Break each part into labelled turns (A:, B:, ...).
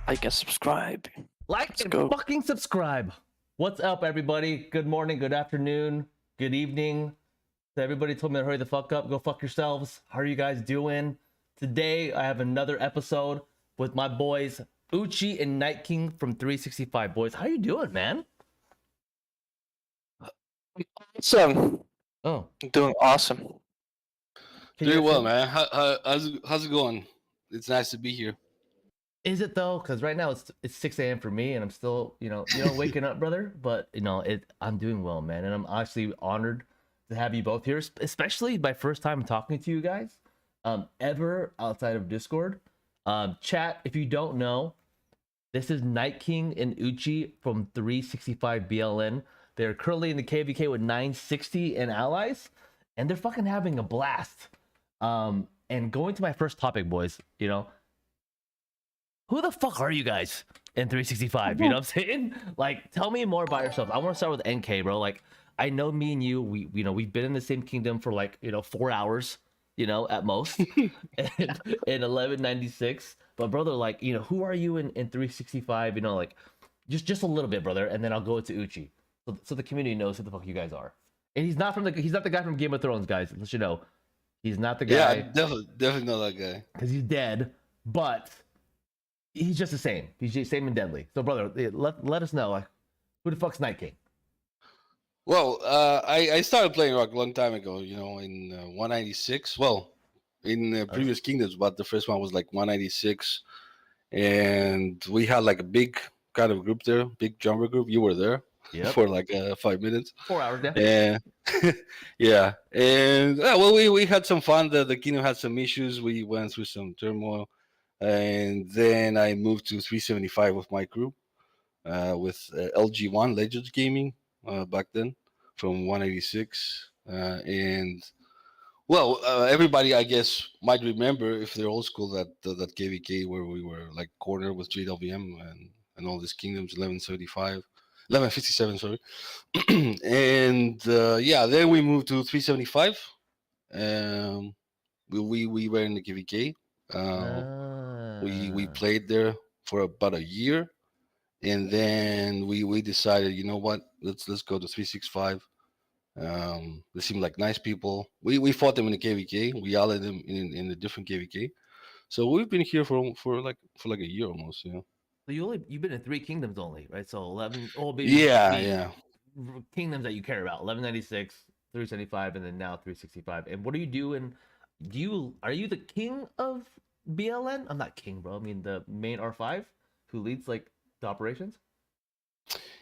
A: Like and subscribe.
B: Like
A: Let's
B: and
A: go.
B: fucking subscribe. What's up, everybody? Good morning, good afternoon, good evening. So everybody told me to hurry the fuck up. Go fuck yourselves. How are you guys doing? Today, I have another episode with my boys, UCHI and NightKing from 365. Boys, how you doing, man?
A: Awesome.
B: Oh,
A: Doing awesome.
B: can you
C: Doing
B: guys
C: well,
B: hear me?
C: man. How's it going? It's nice to be here.
B: Is it though? Because right now it's 6 a.m. for me, and I'm still waking up, brother. But I'm doing well, man, and I'm actually honored to have you both here, especially my first time talking to you guys, ever outside of Discord. Chat, if you don't know, this is NightKing and UCHI from 365 BLN. They're currently in the KVK with 960 and allies, and they're fucking having a blast. And going to my first topic, boys, who the fuck are you guys in 365? You know what I'm saying? Like, tell me more about yourself. I want to start with NK, bro. Like, I know me and you, we've been in the same kingdom for 4 hours, at most, in 1196. But brother, who are you in 365? Just a little bit, brother, and then I'll go into UCHI, so the community knows who the fuck you guys are. And he's not the guy from Game of Thrones, guys. Let you know, he's not the
C: Yeah, I
B: guy
C: definitely know that guy.
B: because he's dead, but he's just the same. He's just same and deadly. So, brother, let us know, who the fuck's NightKing?
C: Well, I started playing rock a long time ago. In 196. Well, in previous kingdoms, but the first one was like 196, and we had like a big kind of group there, big drummer group. You were there for like 5 minutes.
B: 4 hours, yeah.
C: And yeah, and well, we had some fun. The kingdom had some issues. We went through some turmoil, and then I moved to 375 with my crew, with LG1 Legends Gaming back then from 186, and well, everybody I guess might remember, if they're old school, that KVK where we were like corner with JWM and all these kingdoms, 1157, sorry. And yeah, then we moved to 375. We were in the KVK. We played there for about a year, and then we decided, you know what, let's go to 365. They seem like nice people. We fought them in the KVK. We yelled at them in the different KVK. So we've been here for a year almost.
B: So you've been in 3 kingdoms only, right? So 11. Oh, baby.
C: Yeah.
B: Kingdoms that you care about: 1196, 375, and then now 365. And what are you doing? Are you the king of BLN? I'm not king, bro. I mean the main R5 who leads the operations.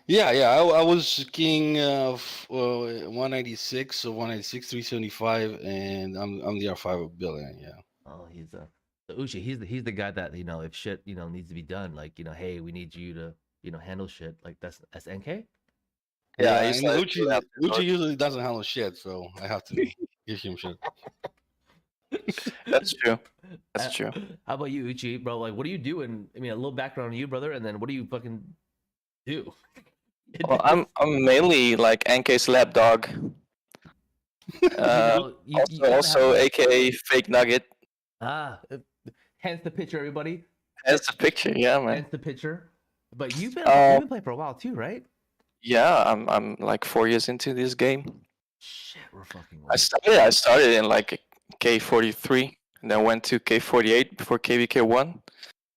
C: Yeah. I was king of 196, so 196, 375, and I'm the R5 of Billion. Yeah.
B: Oh, he's the UCHI. He's the guy that if shit needs to be done, hey, we need you to handle shit. Like that's NK.
C: Yeah, and Uchi usually doesn't handle shit, so I have to give him shit.
A: That's true. That's true.
B: How about you, UCHI, bro? Like, what do you do? And I mean, a little background on you, brother, and then what do you fucking do?
A: Well, I'm mainly like NK's lapdog. Also, AKA Fake Nugget.
B: Hence the picture, everybody.
A: That's the picture, yeah, man.
B: Hence the picture. But you've been playing for a while too, right?
A: Yeah, I'm like 4 years into this game.
B: Shit, we're fucking.
A: I started in like K43, and then went to K48 before KVK1.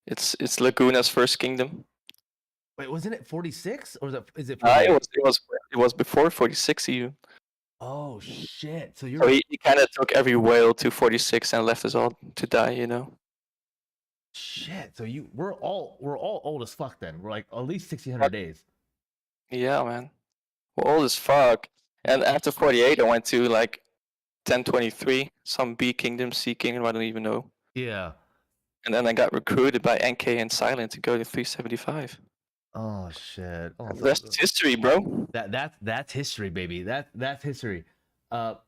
A: It's Laguna's first kingdom.
B: Wait, wasn't it 46 or is it?
A: It was before 46 even.
B: Oh shit! So
A: he kind of took every whale to 46 and left us all to die,
B: Shit! So we're all old as fuck then. We're like at least 1600 days.
A: Yeah, man. We're old as fuck. And after 48, I went to like 1023, some B kingdom, C kingdom, I don't even know.
B: Yeah.
A: And then I got recruited by NK and Silent to go to 375.
B: Oh shit! Oh,
A: that's history, bro.
B: That's history, baby. That's history. So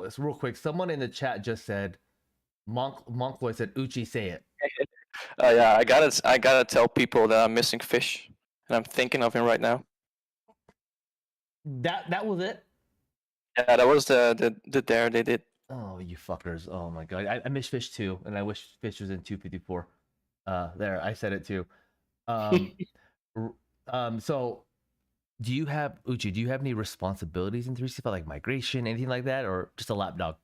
B: it's real quick. Someone in the chat just said, Monk boy said, "UCHI, say it."
A: Yeah, I gotta tell people that I'm missing fish, and I'm thinking of him right now.
B: That was it.
A: Yeah, that was the dare they did.
B: Oh, you fuckers! Oh my god, I miss fish too, and I wish fish was in 254. There, I said it too. Um, so do you have Uchi? Do you have any responsibilities in 365, like migration, anything like that, or just a lapdog?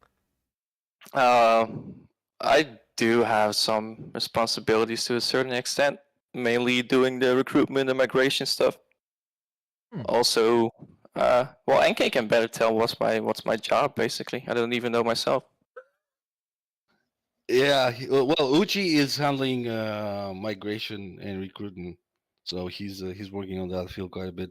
A: I do have some responsibilities to a certain extent, mainly doing the recruitment and migration stuff.
B: Hmm.
A: Also, well, NK can better tell what's my job basically. I don't even know myself.
C: Yeah, well, Uchi is handling migration and recruiting, so he's working on that field quite a bit.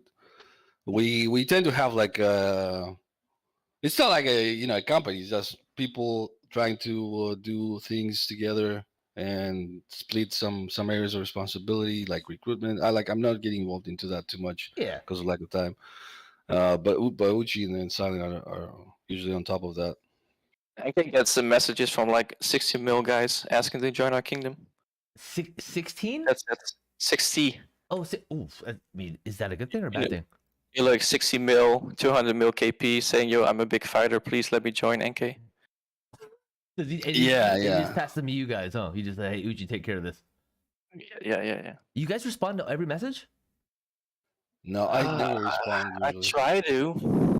C: We tend to have like it's not like a a company. It's just people trying to do things together and split some areas of responsibility, like recruitment. I'm not getting involved into that too much
B: Yeah.
C: because of lack of time. But Uchi and Silent are usually on top of that.
A: NK gets the messages from like 60 mil guys asking to join our kingdom.
B: 16?
A: That's 60.
B: Oh, oof. I mean, is that a good thing or a
A: You
B: bad
A: know,
B: thing?
A: you're like 60 mil, 200 mil KP saying, yo, I'm a big fighter. Please let me join NK.
B: And
C: Yeah,
B: he just
C: yeah.
B: passed them to you guys, huh? He just said, "Hey, Uchi, take care of this."
A: Yeah.
B: You guys respond to every message?
C: No, I never respond
A: I
C: usually.
A: try to.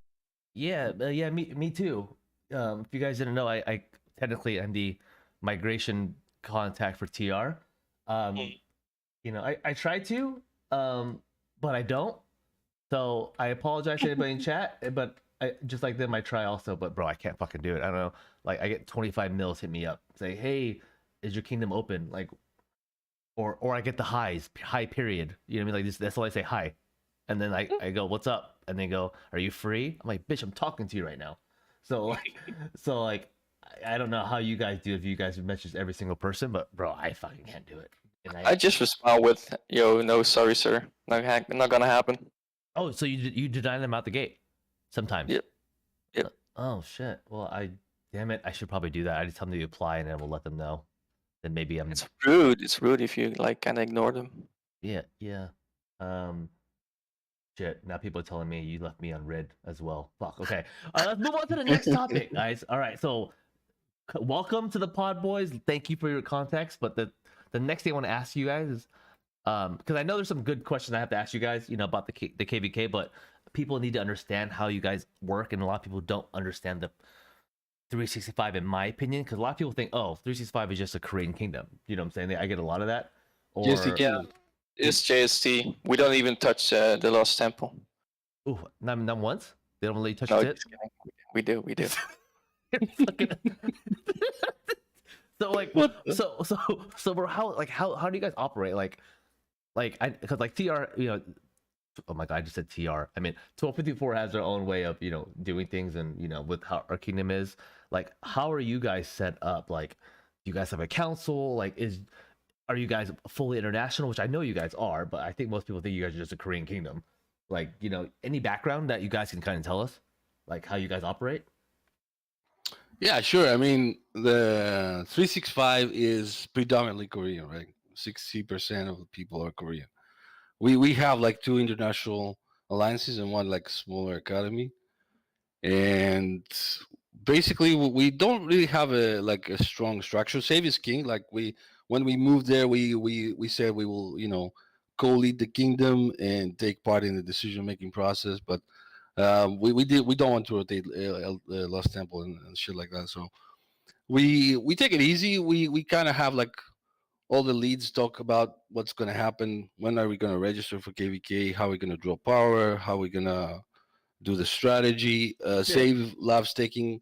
B: Yeah, yeah, me too. If you guys didn't know, I technically am the migration contact for TR. You know, I try to, but I don't. So I apologize to anybody in chat, but I just like them, I try also. But bro, I can't fucking do it. I don't know. Like I get 25 mils hit me up, say, "Hey, is your kingdom open?" Like, or I get the high period. You know what I mean? Like this, that's all I say, hi, and then I go, "What's up?" And they go, "Are you free?" I'm like, "Bitch, I'm talking to you right now." So like, I don't know how you guys do if you guys message every single person, but bro, I fucking can't do it. And
A: I just respond with, yo, no, sorry, sir. Not gonna happen.
B: oh, so you deny them out the gate sometimes.
A: Yep. Yep.
B: Oh shit. Well, damn it, I should probably do that. I just tell them to apply, and then we'll let them know. Then maybe I'm.
A: It's rude. It's rude if you like kind of ignore them.
B: Yeah. Um. Shit. Now people are telling me you left me on red as well. Fuck. Okay. Let's move on to the next topic, guys. All right. So, welcome to the pod, boys. Thank you for your context. But the next thing I want to ask you guys is, because I know there's some good questions I have to ask you guys, about the KVK, but people need to understand how you guys work, and a lot of people don't understand the 365, in my opinion, because a lot of people think, oh, 365 is just a Korean kingdom. You know what I'm saying? I get a lot of that.
C: Yes, you
B: Or
A: Yeah.
C: can.
A: It's JST. We don't even touch the Lost Temple.
B: ooh, not once. They don't really touch
A: No,
B: it.
A: just kidding. We do. We do.
B: So like,
C: What?
B: so bro, how do you guys operate? I because like TR, oh my god, I just said TR. I mean, 1254 has their own way of doing things, and with how our kingdom is. Like, how are you guys set up? Like, do you guys have a council? Like, are you guys fully international? Which I know you guys are, but I think most people think you guys are just a Korean kingdom. Like, any background that you guys can kind of tell us, like how you guys operate?
C: Yeah, sure. I mean, the 365 is predominantly Korean, right? 60% of the people are Korean. We have like two international alliances and one like smaller academy, and basically we don't really have a strong structure. Save is king. Like when we moved there, we said we will co-lead the kingdom and take part in the decision making process, but we don't want to rotate Lost Temple and shit like that. So we take it easy. We kind of have like all the leads talk about what's going to happen. When are we going to register for KVK? How are we going to draw power? How are we going to do the strategy? Save loves taking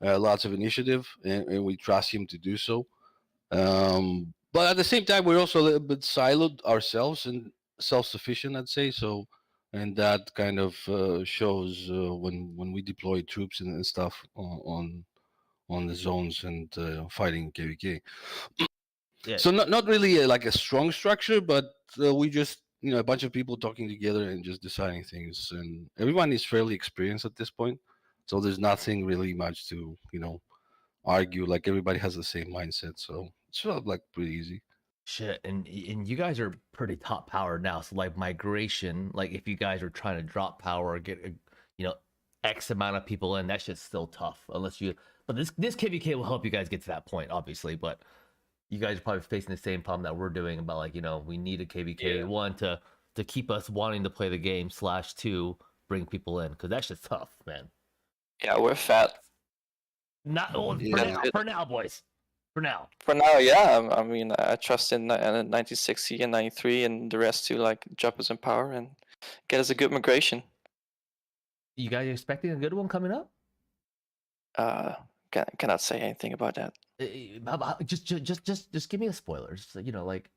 C: lots of initiative, and we trust him to do so. But at the same time, we're also a little bit siloed ourselves and self-sufficient, I'd say. So, and that kind of shows when we deploy troops and stuff on the zones and fighting KVK.
B: Yeah.
C: So not really like a strong structure, but we just a bunch of people talking together and just deciding things, and everyone is fairly experienced at this point. So there's nothing really much to argue. Like everybody has the same mindset, so it's sort of like pretty easy.
B: Shit, and you guys are pretty top power now. So like migration, like if you guys are trying to drop power or get X amount of people in, that shit's still tough. Unless you, but this KVK will help you guys get to that point, obviously. But you guys are probably facing the same problem that we're doing about like, we need a KVK one to keep us wanting to play the game / two bring people in, because that's just tough, man.
A: Yeah, we're fat.
B: Not
C: Yeah.
B: for now, boys. For now.
A: For now, yeah. I mean, I trust in 96C and 93 and the rest to like drop us in power and get us a good migration.
B: You guys expecting a good one coming up?
A: Cannot say anything about that.
B: Just give me a spoiler. Just, like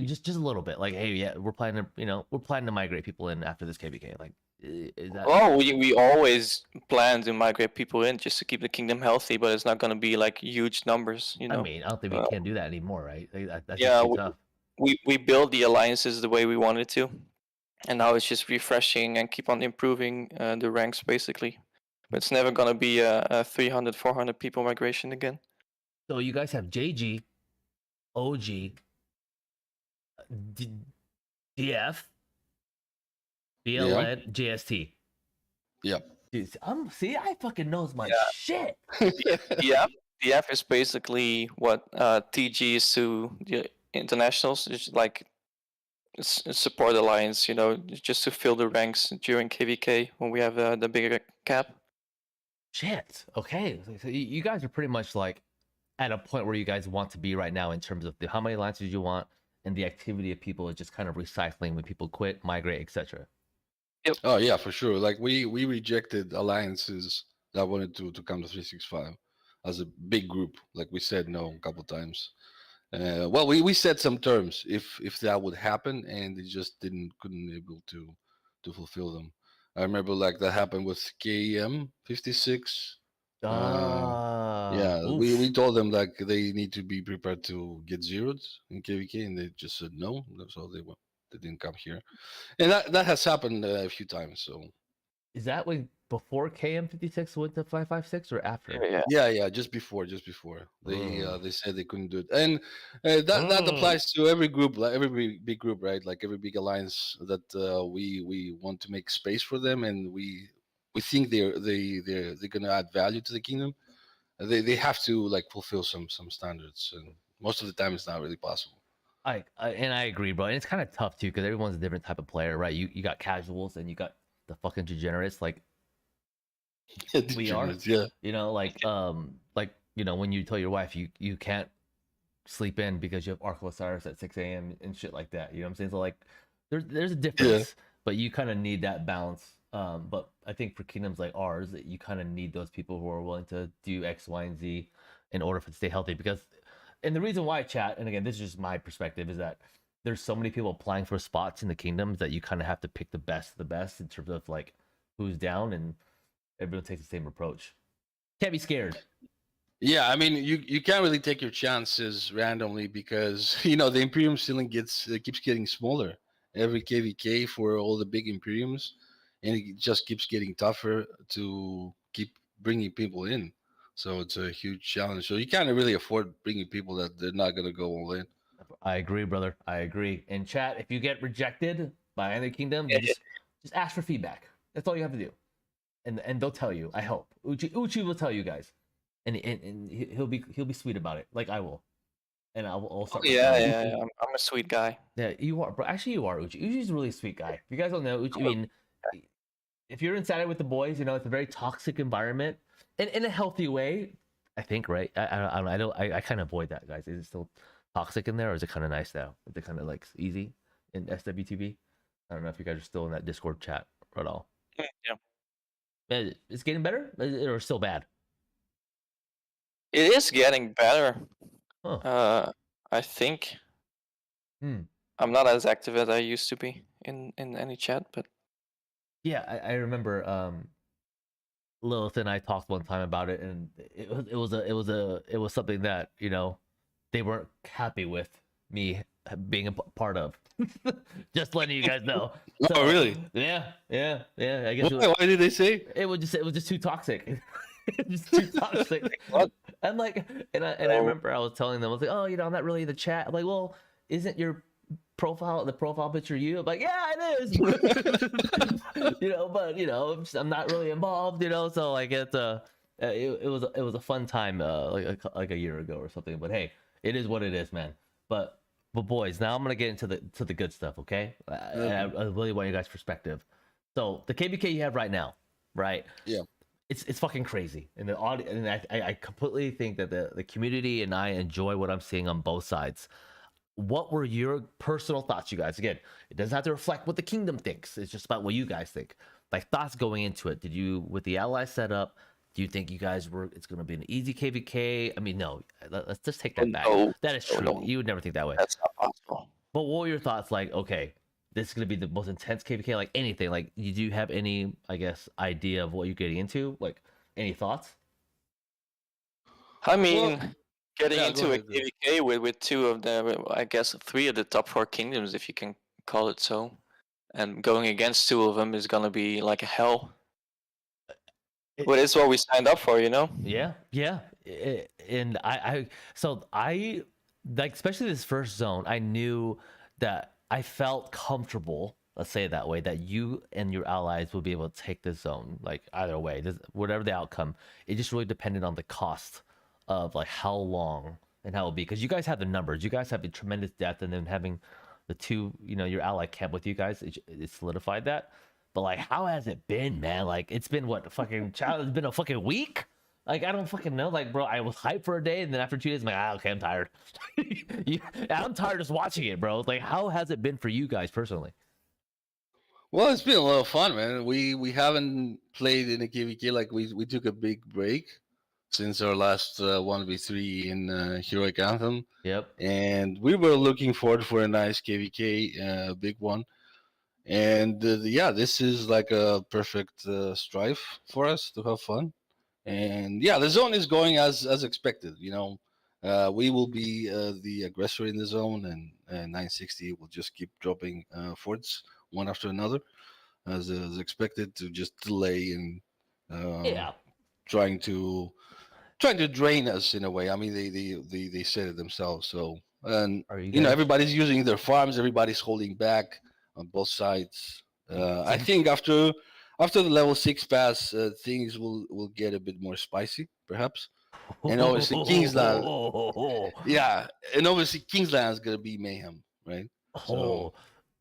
B: just a little bit. Like, hey, yeah, we're planning to migrate people in after this KVK. Like, is that?
A: Oh, we always plan to migrate people in just to keep the kingdom healthy, but it's not going to be like huge numbers,
B: I mean, I don't think we can do that anymore, right? That's
A: yeah,
B: just too tough.
A: we build the alliances the way we wanted to, and now it's just refreshing and keep on improving the ranks basically. But it's never going to be a 300, 400 people migration again.
B: So you guys have JG, OG, DF, BLN, JST.
C: Yep.
B: Dude, see, I fucking knows my shit.
A: Yeah, DF is basically what TG is to the internationals. It's like support alliance, just to fill the ranks during KVK when we have the bigger cap.
B: Shit. Okay, so you guys are pretty much like at a point where you guys want to be right now in terms of how many alliances you want, and the activity of people is just kind of recycling when people quit, migrate, etc.
A: Yep.
C: Oh yeah, for sure. Like we rejected alliances that wanted to come to 365 as a big group. Like we said no a couple times. Well, we set some terms if that would happen, and they just couldn't able to fulfill them. I remember like that happened with KEM 56. Yeah, we told them like they need to be prepared to get zeroed in KVK, and they just said no. So they didn't come here, and that has happened a few times. So
B: is that when before KM56 went to 556 or after?
C: Yeah, just before. They said they couldn't do it, and that applies to every group, like every big group, right? Like every big alliance that we want to make space for them, and we think they're gonna add value to the kingdom. They have to like fulfill some standards, and most of the time it's not really possible.
B: I agree, bro. And it's kind of tough too because everyone's a different type of player, right? You got casuals and you got the fucking degenerates like we are.
C: Yeah.
B: When you tell your wife you can't sleep in because you have Arc of Osiris at 6 a.m. and shit like that. You know what I'm saying? So like there's a difference, but you kind of need that balance. But I think for kingdoms like ours, you kind of need those people who are willing to do X, Y, and Z in order for it to stay healthy. And the reason why, chat, and again, this is just my perspective, is that there's so many people applying for spots in the kingdoms that you kind of have to pick the best of the best in terms of like who's down, and everyone takes the same approach. Can't be scared.
C: Yeah, I mean, you can't really take your chances randomly because the Imperium ceiling keeps getting smaller every KVK for all the big Imperiums, and it just keeps getting tougher to keep bringing people in. So it's a huge challenge. So you can't really afford bringing people that they're not gonna go all in.
B: I agree, brother. I agree. And chat, if you get rejected by any kingdom, you just ask for feedback. That's all you have to do, and they'll tell you. I hope Uchi will tell you guys, and he'll be sweet about it, like I will. And I'll start.
A: Yeah. I'm a sweet guy.
B: Yeah, you are, bro. Actually, you are, Uchi. Uchi's a really sweet guy. If you guys don't know, Uchi, I mean, if you're inside with the boys, it's a very toxic environment, in a healthy way, I think, right? I kind of avoid that, guys. Is it still toxic in there, or is it kind of nice now? Is it kind of like easy in SWTV? I don't know if you guys are still in that Discord chat at all.
A: Yeah.
B: It's getting better, or still bad?
A: It is getting better.
B: Huh.
A: I think. I'm not as active as I used to be in any chat, but
B: yeah, I remember Lilith and I talked one time about it, and it was something that they weren't happy with me being a part of. Just letting you guys know. So,
C: oh really?
B: Yeah. I guess.
C: Why did they say
B: it was just too toxic? Just too toxic. I'm like, and I remember I was telling them, I was like, oh, I'm not really in the chat. I'm like, well, isn't your the profile picture you? I'm like, yeah, it is. But I'm not really involved. So like it was a fun time like a year ago or something. But hey, It is what it is, man. But boys, now I'm gonna get into the good stuff, okay? I really want you guys' perspective. So the KBK you have right now, right?
C: Yeah.
B: It's fucking crazy, and the audience, and I completely think that the community and I enjoy what I'm seeing on both sides. What were your personal thoughts, you guys? Again, it doesn't have to reflect what the kingdom thinks. It's just about what you guys think. Like thoughts going into it. Did you, with the ally setup, do you think you guys were? It's going to be an easy KVK? I mean, no. Let's just take that back.
A: No,
B: That is true.
A: no,
B: You would never think that way.
A: that's not possible.
B: But what were your thoughts? Like, okay, this is going to be the most intense KVK. Like anything. Like, do you have any, I guess, idea of what you're getting into? Like, any thoughts?
A: I
C: Well,
A: mean, getting
C: yeah, go
A: into a
C: ahead.
A: KVK with two of the, I guess, three of the top four kingdoms, if you can call it so, and going against two of them is gonna be like hell. But it's what we signed up for, you know.
B: Yeah, yeah. And so I like, especially this first zone, I knew that I felt comfortable, let's say it that way, that you and your allies would be able to take this zone. Like either way, whatever the outcome, it just really depended on the cost of like how long and how it would be. Because you guys have the numbers, you guys have a tremendous depth, and then having the two, your ally camp with you guys, it solidified that. But like, how has it been, man? Like, it's been what fucking child? It's been a fucking week. Like, I don't fucking know. Like, bro, I was hyped for a day, and then after 2 days, I'm like, okay, I'm tired. I'm tired just watching it, bro. Like, how has it been for you guys personally?
C: Well, it's been a lot of fun, man. We haven't played in a KVK, like we took a big break since our last 1v3 in Heroic Anthem,
B: Yep.
C: and we were looking forward for a nice KVK, big one. And yeah, this is like a perfect strife for us to have fun. And yeah, the zone is going as expected. We will be the aggressor in the zone, and 960 will just keep dropping forts one after another, as expected, to just delay and
B: Yeah.
C: trying to drain us in a way. I mean, they said it themselves. So, and
B: Are you guys?
C: everybody's using their farms. Everybody's holding back on both sides. I think after the level 6 pass, things will get a bit more spicy, perhaps. And obviously, Kingsland, yeah, and obviously Kingsland is gonna be mayhem, right? So,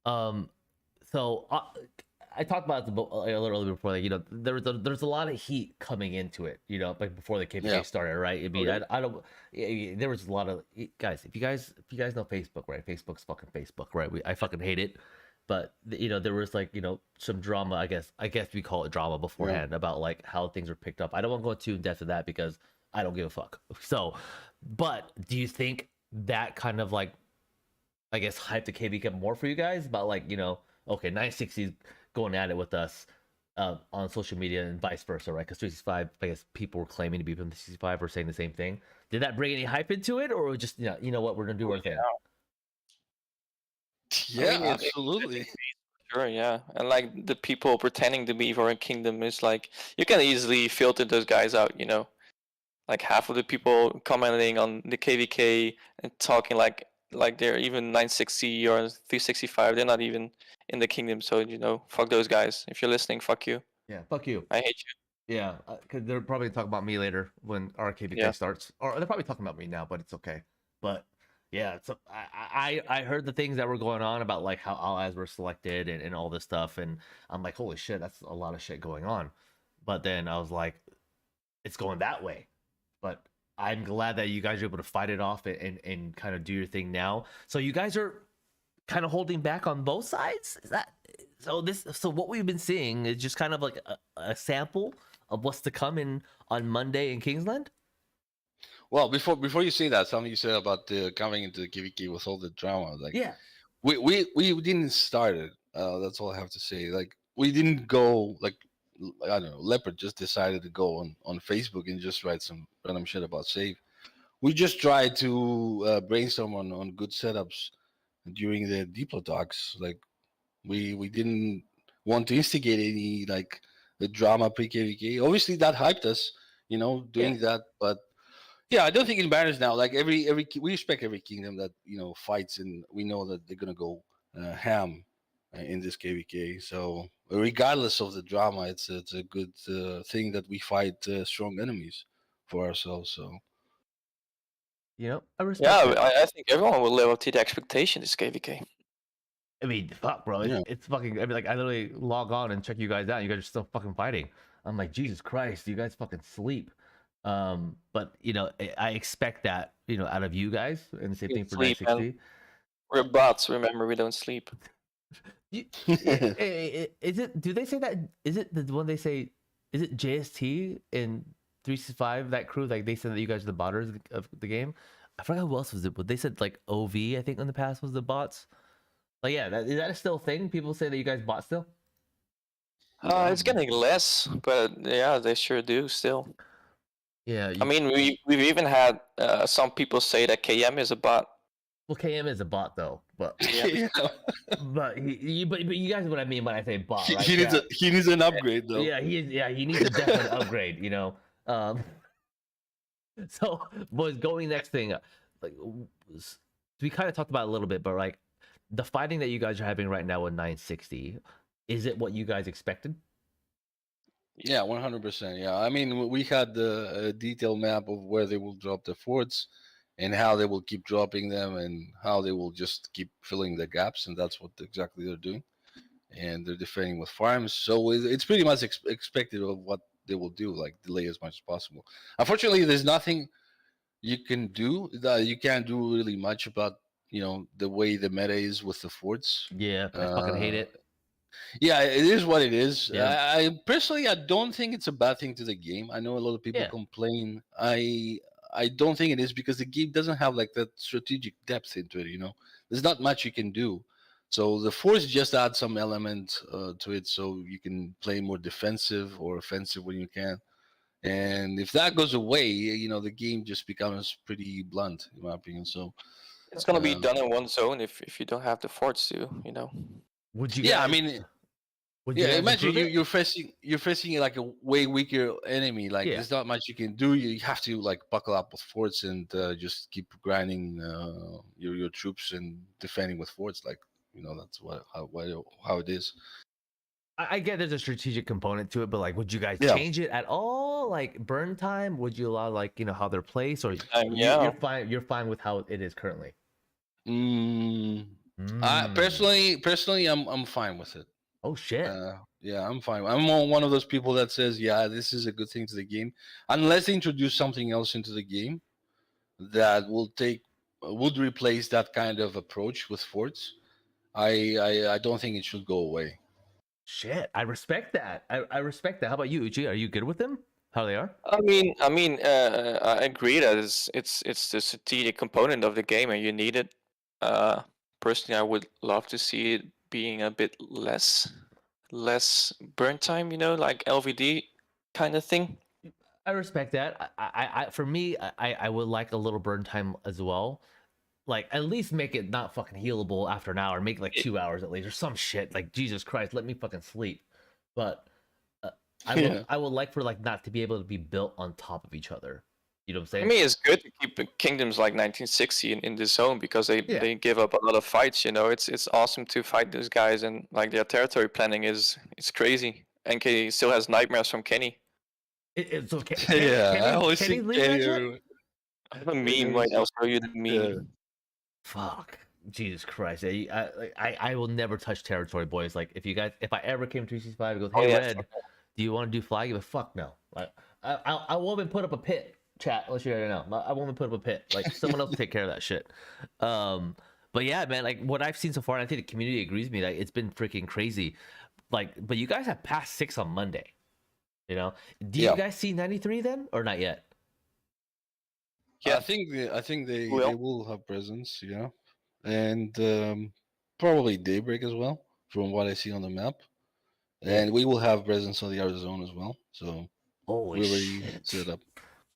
B: Oh, um, so I talked about it a little earlier before, like, there's a lot of heat coming into it, like before the KPK
C: yeah,
B: started, right? I mean, I don't, there was a lot of guys. If you guys know Facebook, right? Facebook's fucking Facebook, right? I fucking hate it, but there was like some drama. I guess we call it drama beforehand about like how things are picked up. I don't want to go too in depth of that because I don't give a fuck. So, but do you think that kind of like, I guess, hype the KBK more for you guys about like, okay, 960's going at it with us on social media and vice versa, right? Because 365, I guess people were claiming to be from 365 or saying the same thing. Did that bring any hype into it, or just what, we're gonna do our thing?
C: yeah,
A: I mean,
C: absolutely.
A: Sure, yeah. And like the people pretending to be for a kingdom is like, you can easily filter those guys out, Like half of the people commenting on the KVK and talking like they're even 960 or 365, they're not even in the kingdom. So, fuck those guys. If you're listening, fuck you.
B: Yeah, fuck you.
A: I hate you.
B: Yeah, because they're probably talking about me later when our KBK
A: Yeah.
B: starts, or they're probably talking about me now, but it's okay. But yeah, so I heard the things that were going on about like how allies were selected and all this stuff, and I'm like, holy shit, that's a lot of shit going on. But then I was like, it's going that way. But I'm glad that you guys are able to fight it off and kind of do your thing now. So you guys are kind of holding back on both sides. Is that so? What we've been seeing is just kind of like a sample of what's to come on Monday in Kingsland.
C: Well, before you say that, something you said about coming into the KVK with all the drama, like
B: Yeah,
C: we didn't start it. That's all I have to say. Like we didn't go like I don't know. Leopard just decided to go on Facebook and just write some random shit about save. We just tried to brainstorm on good setups during the Depot talks. Like we didn't want to instigate any like the drama pre KVK. Obviously, that hyped us, doing that. But yeah, I don't think it matters now. Like we respect every kingdom that fights, and we know that they're gonna go ham in this KVK. So regardless of the drama, it's a good thing that we fight strong enemies for ourselves. So
B: You know, I respect
A: Yeah,
B: it.
A: I think everyone will live up to the expectation this KVK.
B: I mean, fuck, bro.
C: Yeah.
B: It's fucking. I mean, like, I literally log on and check you guys out. You guys are still fucking fighting. I'm like, Jesus Christ, you guys fucking sleep. But you know, I expect that, you know, out of you guys, and the same
A: We
B: thing for
A: sleep, and
B: 960.
A: we're bots. Remember, we don't sleep.
B: Is it? Do they say that? Is it the one they say? Is it JST in 365? That crew, like they said that you guys are the botters of the game. I forgot who else was it, but they said like OV. I think in the past was the bots. Like, yeah, is that still a thing? People say that you guys bot still.
A: It's getting less, but yeah, they sure do still.
B: Yeah,
A: I mean, we've even had some people say that KM is a bot.
B: well, KM is a bot though, but
C: Yeah.
B: but you guys know what I mean when I say bot, right?
C: He needs
B: Yeah.
C: he needs an upgrade though.
B: He needs a definite upgrade, you know. Um, so boys, going next thing, like we kind of talked about it a little bit, but like the fighting that you guys are having right now with 960, is it what you guys expected?
C: Yeah, 100%. Yeah, I mean, we had the detailed map of where they will drop the forts and how they will keep dropping them and how they will just keep filling the gaps, and that's what exactly they're doing. And they're defending with farms, so it's pretty much expected of what they will do, like delay as much as possible. Unfortunately, there's nothing you can do. You can't do really much about the way the meta is with the forts.
B: Yeah, I fucking hate it.
C: Yeah, it is what it is.
B: Yeah.
C: I personally, I don't think it's a bad thing to the game. I know a lot of people
B: Yeah.
C: complain. I don't think it is because the game doesn't have like that strategic depth into it. There's not much you can do. So the force just adds some element to it, so you can play more defensive or offensive when you can. And if that goes away, the game just becomes pretty blunt, in my opinion. So
A: It's gonna be
C: uh,
A: done in one zone if you don't have the forts to, you know.
B: Would you
C: yeah, I
B: guys?
C: mean,
B: Would you
C: yeah,
B: guys
C: imagine
B: improve it?
C: you're facing like a way weaker enemy. Like
B: Yeah.
C: there's not much you can do. You have to like buckle up with forts and just keep grinding your troops and defending with forts. Like that's how it is.
B: I get there's a strategic component to it, but like, would you guys
C: Yeah.
B: change it at all? Like burn time? Would you allow like how they're placed, or
A: Yeah.
B: you're fine? You're fine with how it is currently.
C: I personally, I'm fine with it.
B: Oh shit!
C: Yeah, I'm fine. I'm one of those people that says, yeah, this is a good thing to the game, unless they introduce something else into the game that would replace that kind of approach with forts. I don't think it should go away.
B: Shit! I respect that. I respect that. How about you, Uchi? Are you good with them? How they are?
A: I agree that it's the strategic component of the game, and you need it. Personally, I would love to see it being a bit less burn time, like LVD kind of thing.
B: I respect that. For me, I would like a little burn time as well. Like at least make it not fucking healable after an hour. Make it like 2 hours at least, or some shit. Like Jesus Christ, let me fucking sleep. But I would like for like not to be able to be built on top of each other. You know what I'm saying?
A: I mean, it's good to keep the kingdoms like 1960 in the zone because they give up a lot of fights. It's awesome to fight those guys, and like their territory planning is crazy. NK still has nightmares from Kenny.
B: It's okay.
C: Yeah, I always
B: Kenny
C: see
B: leave that
C: Kenny
B: shit?
C: everywhere.
A: I have a meme right now. I'll show you the meme.
C: Yeah.
B: Fuck. Jesus Christ. I will never touch territory, boys. Like if I ever came to 365 and goes, hey,
A: yeah,
B: Red, do you want to do flag? But fuck no. Like I won't even put up a pit. Chat, let's hear it now. I won't even put up a pit. Like someone else take care of that shit. But yeah, man, like what I've seen so far, and I think the community agrees with me, like it's been freaking crazy. Like, but you guys have passed 6 on Monday. Do you guys see 93 then, or not yet?
C: Yeah, I think they will have presence, and probably Daybreak as well, from what I see on the map, and we will have presence on the outer zone as well. So
B: Holy
C: we're already
B: shit.
C: set up.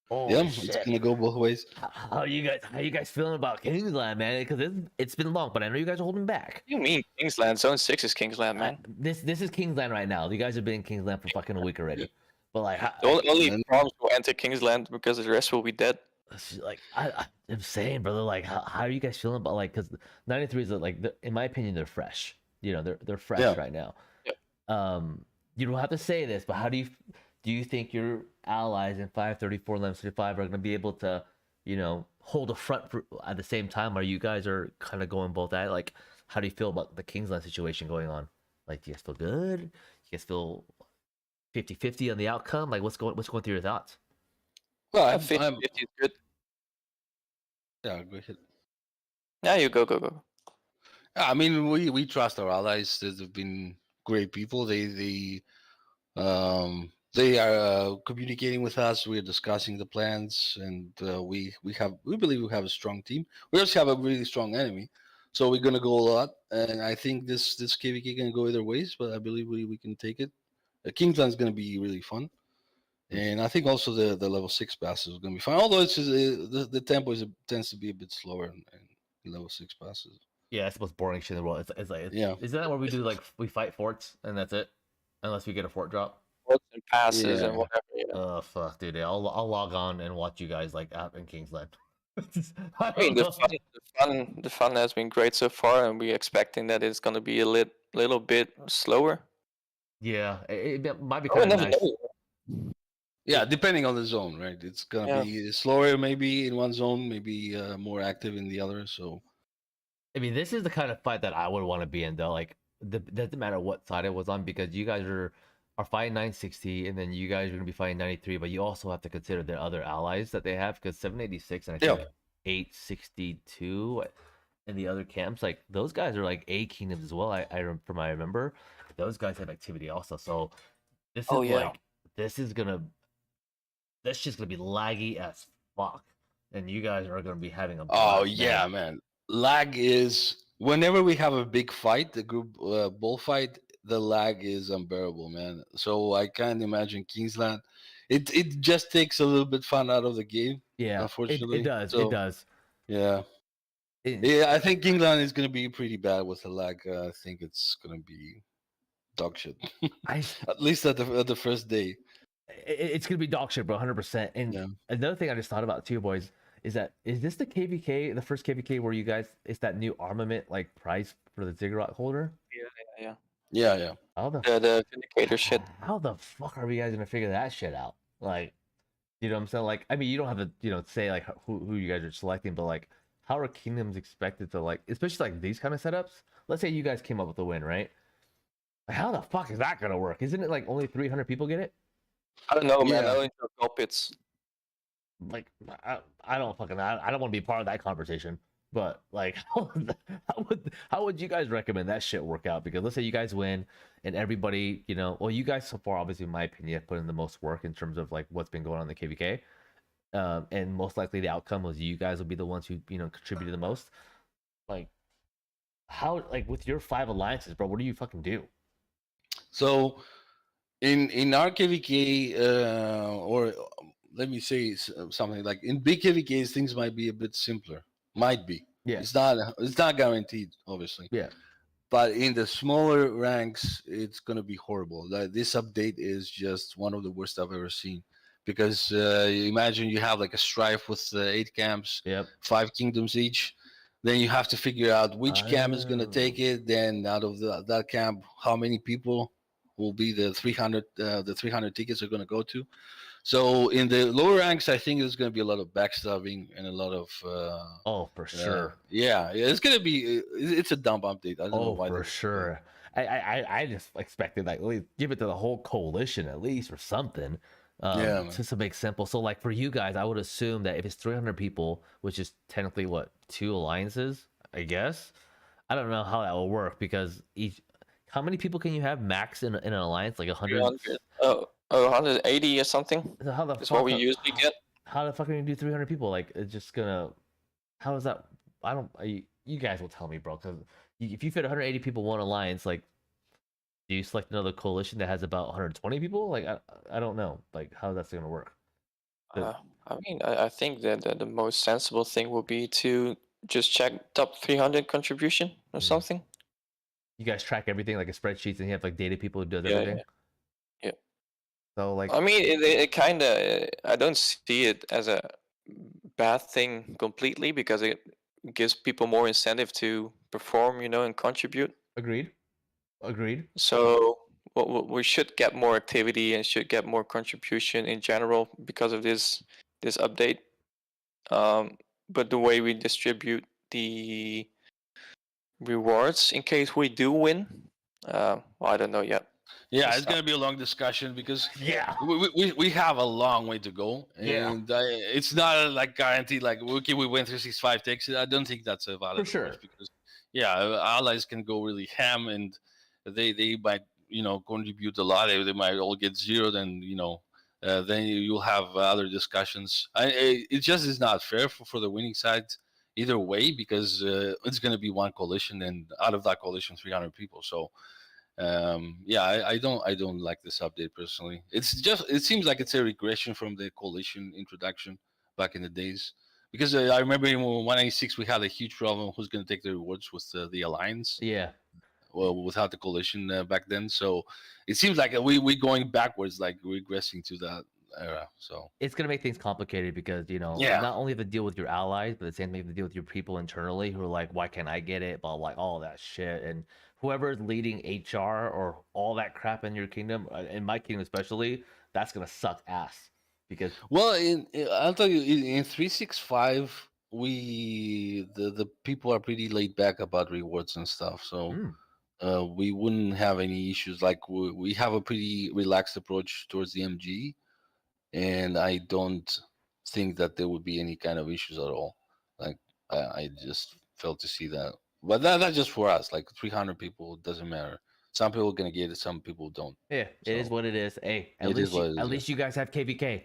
B: Holy
C: Yeah,
B: shit.
C: it's gonna go both ways.
B: How you guys feeling about Kingsland, man? Because it's been long, but I know you guys are holding back.
A: What do you mean Kingsland? Zone 6 is Kingsland, man.
B: This is Kingsland right now. You guys have been in Kingsland for fucking a week already. But like,
A: only farms will enter Kingsland because the rest will be dead.
B: Like I'm saying, brother, like how are you guys feeling about like, because 93 is like, in my opinion, they're fresh. They're fresh right now.
A: Yeah.
B: You don't have to say this, but how do you think your allies in 534 1165 are going to be able to hold a front at the same time? Are you guys are kind of going both at it? Like, how do you feel about the Kingsland situation going on? Like, do you guys feel good? You guys feel 50-50 on the outcome? Like, what's going through your thoughts?
C: Well,
A: Yeah,
C: I'm
A: 50-50 is good.
C: yeah. Go ahead.
A: Yeah, you go.
C: I mean, we trust our allies. They've been great people. They are communicating with us. We're discussing the plans, and we believe we have a strong team. We also have a really strong enemy, so we're gonna go a lot. And I think this KVK can go either ways, but I believe we can take it. Kingsland is gonna be really fun, and I think also the level 6 passes is gonna be fun. Although it's the tempo tends to be a bit slower in level 6 passes.
B: Yeah, that's the most boring shit in the world. It's like,
C: Yeah.
B: isn't that where we do like we fight forts and that's it, unless we get a fort drop?
A: Forts and passes and
C: Yeah.
A: whatever. Yeah.
B: Oh fuck, dude! I'll log on and watch you guys like out in Kingsland. I
A: I mean,
B: don't know.
A: the fun has been great so far, and we're expecting that it's going to be a little bit slower.
B: Yeah, it might be
A: Oh, we
B: kind of
A: never
B: nice.
A: know.
C: Yeah, depending on the zone, right? It's gonna
A: Yeah.
C: be slower, maybe in one zone, maybe more active in the other. So
B: I mean, this is the kind of fight that I would want to be in, though. Like, doesn't matter what side it was on because you guys are fighting 960, and then you guys are gonna be fighting 93. But you also have to consider the other allies that they have because 786 and I think
C: Yeah.
B: 862 in the other camps. Like those guys are like A kingdoms as well. From what I remember, those guys have activity also. So this is
A: Oh, yeah.
B: like this is gonna that's just gonna be laggy as fuck, and you guys are gonna be having a
C: oh
B: blast,
C: yeah, man. Lag is whenever we have a big fight, the group bullfight, the lag is unbearable, man. So I can't imagine Kingsland. It just takes a little bit fun out of the game,
B: Yeah,
C: unfortunately.
B: it does.
C: So
B: It does.
C: yeah.
B: It,
C: Yeah, I think Kingsland is gonna be pretty bad with the lag. I think it's gonna be dog shit.
B: I
C: At least at the first day.
B: it's gonna be dog shit, bro, 100%. And
C: Yeah.
B: another thing I just thought about too, boys, is this the KVK, the first KVK where you guys it's that new armament like prize for the ziggurat holder?
A: Yeah.
C: Yeah.
B: How the
A: The Vindicator shit.
B: how the fuck are we guys gonna figure that shit out? Like, you know what I'm saying? Like, I mean, you don't have to, say like who you guys are selecting, but like, how are kingdoms expected to like, especially like these kind of setups? Let's say you guys came up with a win, right? Like, how the fuck is that gonna work? Isn't it like only 300 people get it?
A: I don't know, man.
C: Yeah.
A: I only know pulpits.
B: Like, I don't fucking, I don't want to be part of that conversation. But like, how would you guys recommend that shit work out? Because let's say you guys win, and everybody, well, you guys so far, obviously, in my opinion, have put in the most work in terms of like what's been going on in the KVK. And most likely the outcome was you guys will be the ones who contributed the most. Like, how like with your 5 alliances, bro? What do you fucking do?
C: So in our KVK, or let me say something like in big KVKs, things might be a bit simpler. Might be.
B: Yeah.
C: It's not guaranteed, obviously.
B: Yeah.
C: But in the smaller ranks, it's gonna be horrible. This update is just one of the worst I've ever seen. Because imagine you have like a strife with 8 camps,
B: Yep.
C: 5 kingdoms each. Then you have to figure out which camp is gonna take it. Then out of that camp, how many people will be the 300 tickets are gonna go to. So in the lower ranks, I think there's going to be a lot of backstabbing and a lot of.
B: Oh, for sure.
C: Yeah, it's going to be. It's a dumb update. I don't know why.
B: For sure. I just expected like at least give it to the whole coalition at least or something.
C: Yeah, man.
B: Just to make simple. So like for you guys, I would assume that if it's 300 people, which is technically what 2 alliances, I guess. I don't know how that will work because how many people can you have max in an alliance? Like 100.
A: 300. Oh, 180 or something.
B: So how the
A: That's
B: fuck
A: what we usually get.
B: How the fuck are you gonna do 300 people? Like it's just gonna. How is that? I don't. You guys will tell me, bro. Because if you fit 180 people one alliance, like, do you select another coalition that has about 120 people? Like I don't know. Like how that's gonna work.
A: I mean, I think that the most sensible thing would be to just check top 300 contribution or something.
B: You guys track everything like a spreadsheet, and you have like data people who does everything.
A: Yeah.
B: So like,
A: I mean, it kind of. I don't see it as a bad thing completely because it gives people more incentive to perform, and contribute.
B: agreed.
A: So we should get more activity and should get more contribution in general because of this update. But the way we distribute the rewards in case we do win, well, I don't know yet.
C: Yeah,
A: It's
C: it's
A: not-
C: gonna be a long discussion because
B: Yeah.
C: we have a long way to go,
B: Yeah.
C: and it's not like guaranteed. Like okay, we win 365 takes it. I don't think that's a valid
B: For sure.
C: approach because allies can go really ham, and they might contribute a lot. They might all get zeroed, and then you'll have other discussions. It just is not fair for the winning side either way because it's going to be one coalition, and out of that coalition, 300 people. So. I don't like this update personally. It seems like it's a regression from the coalition introduction back in the days because I remember in 196 we had a huge problem who's going to take the rewards with the alliance.
B: Yeah.
C: Well, without the coalition back then, so it seems like we going backwards, like regressing to that era. So
B: It's gonna make things complicated because
C: Yeah.
B: not only have to deal with your allies, but at the same time you have to deal with your people internally who are like, why can't I get it? But like all that shit, and whoever's leading HR or all that crap in your kingdom, in my kingdom especially, that's gonna suck ass because
C: well, I'll tell you, in 365 the people are pretty laid back about rewards and stuff. So.
B: mm,
C: We wouldn't have any issues. Like we have a pretty relaxed approach towards the MG, and I don't think that there would be any kind of issues at all. Like I just failed to see that. But that's just for us. Like 300 people, it doesn't matter. Some people are gonna get it, some people don't.
B: yeah, it is
C: So,
B: what it is. Hey,
C: it is what it is,
B: at
C: yeah.
B: least you guys have KVK.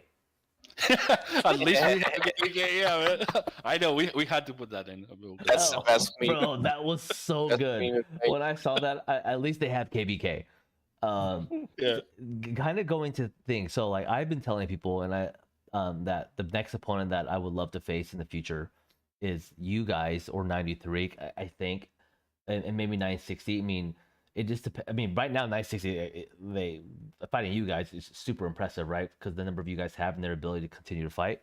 C: At least yeah, man. I know we had to put that in.
A: That's the best meme.
B: Bro, that was so
A: Best
B: good.
A: meme, right?
B: When I saw that, at least they have KVK.
C: Yeah.
B: Kind of going to things. So like I've been telling people, and that the next opponent that I would love to face in the future is you guys or 93. I think, and maybe 960. I mean, it just depends. I mean, right now 960, they fighting you guys is super impressive, right? Because the number of you guys have and their ability to continue to fight.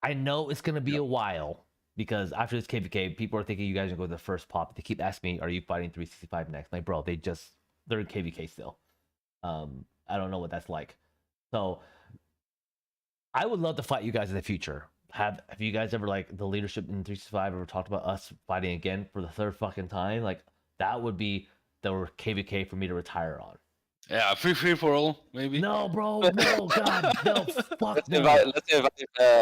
B: I know it's gonna be a while because after this KVK, people are thinking you guys are going to go to the first pop. They keep asking me, "Are you fighting 365 next?" Like, bro, they're in KVK still. I don't know what that's like. So I would love to fight you guys in the future. Have you guys ever, like, the leadership in 365 ever talked about us fighting again for the third fucking time? Like, that would be the KVK for me to retire on.
C: Yeah, free for all, maybe.
B: No, bro, no, God, no, fuck
A: Let's
B: no.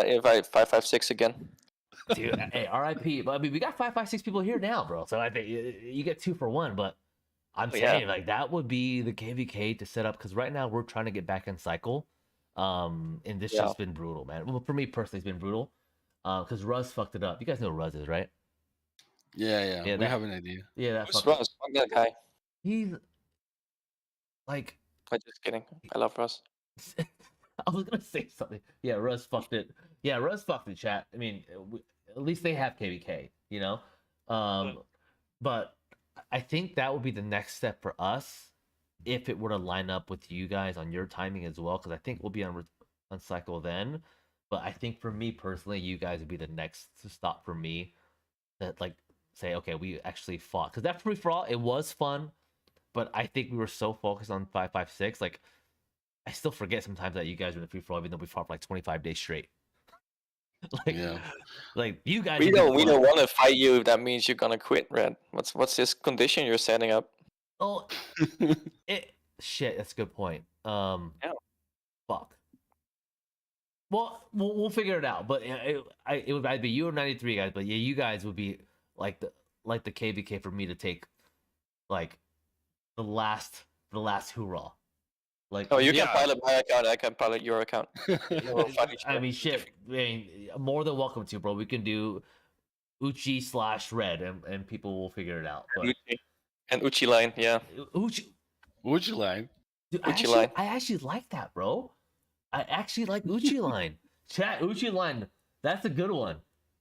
A: invite 556 again.
B: Dude, hey, RIP. But I mean, we got 556 people here now, bro. So I think you get 2 for 1. But I'm saying, like, that would be the KVK to set up because right now we're trying to get back in cycle. And this
A: Yeah.
B: just been brutal, man. Well, for me personally, it's been brutal. Because Ruz fucked it up. You guys know who Ruz is, right?
C: Yeah,
B: Yeah,
C: we
B: that-
C: have an idea.
B: Yeah, that
A: Who's
B: fuck.
A: Russ? Fuck that guy.
B: He's like,
A: I'm just kidding. I love Russ.
B: I was gonna say something. Yeah, Ruz fucked it. Yeah, Ruz fucked it, chat. I mean, at least they have KVK, you know. But I think that would be the next step for us if it were to line up with you guys on your timing as well, because I think we'll be on cycle then. But I think for me personally, you guys would be the next stop for me. That like say, okay, we actually fought because that free for all it was fun, but I think we were so focused on 556, like. I still forget sometimes that you guys were in the free for all, even though we fought for like 25 days straight. Like you guys.
A: We don't want to fight you if that means you're gonna quit, Red. What's this condition you're setting up?
B: Oh, shit. That's a good point.
A: Yeah.
B: Fuck. Well, we'll figure it out. But it would either be you or 93 guys. But yeah, you guys would be like the KVK for me to take, like the last hoorah. Like,
A: Oh, you
C: Yeah.
A: can pilot my account. I can pilot your account. We'll fight each
B: I
A: other.
B: mean, shit. I mean, more than welcome to, bro. We can do Uchi/Red, and people will figure it out. But
A: Uchi. And Uchi line, yeah.
B: Uchi,
C: Would you like?
B: dude,
A: Uchi line.
B: I actually like that, bro. I actually like Uchi line. Chat Uchi line. That's a good one.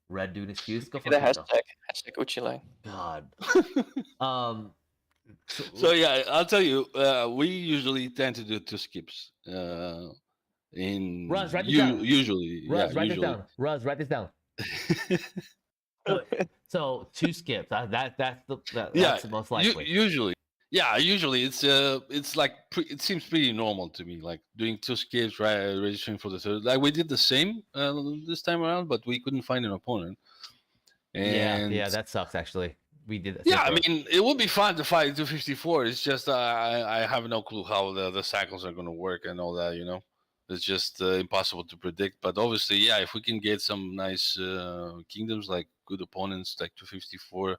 B: Red dude excuse. Go for
A: The
B: it.
A: hashtag Uchi line.
B: God.
C: So yeah, I'll tell you. We usually tend to do 2 skips. In
B: Ruz, write this down.
C: Usually,
B: Ruz,
C: yeah,
B: write
C: usually.
B: this down. Ruz, write this down. So 2 skips. That's the
C: Yeah,
B: most likely.
C: usually. Yeah, usually it's like it seems pretty normal to me, like doing two skips, right, registering for the third. Like we did the same this time around, but we couldn't find an opponent.
B: Yeah,
C: And
B: yeah, that sucks actually. We did the same
C: yeah, I
B: for
C: mean, it would be fun to fight 254. It's just I have no clue how the cycles are going to work and all that. It's just impossible to predict. But obviously, yeah, if we can get some nice kingdoms like good opponents like 254,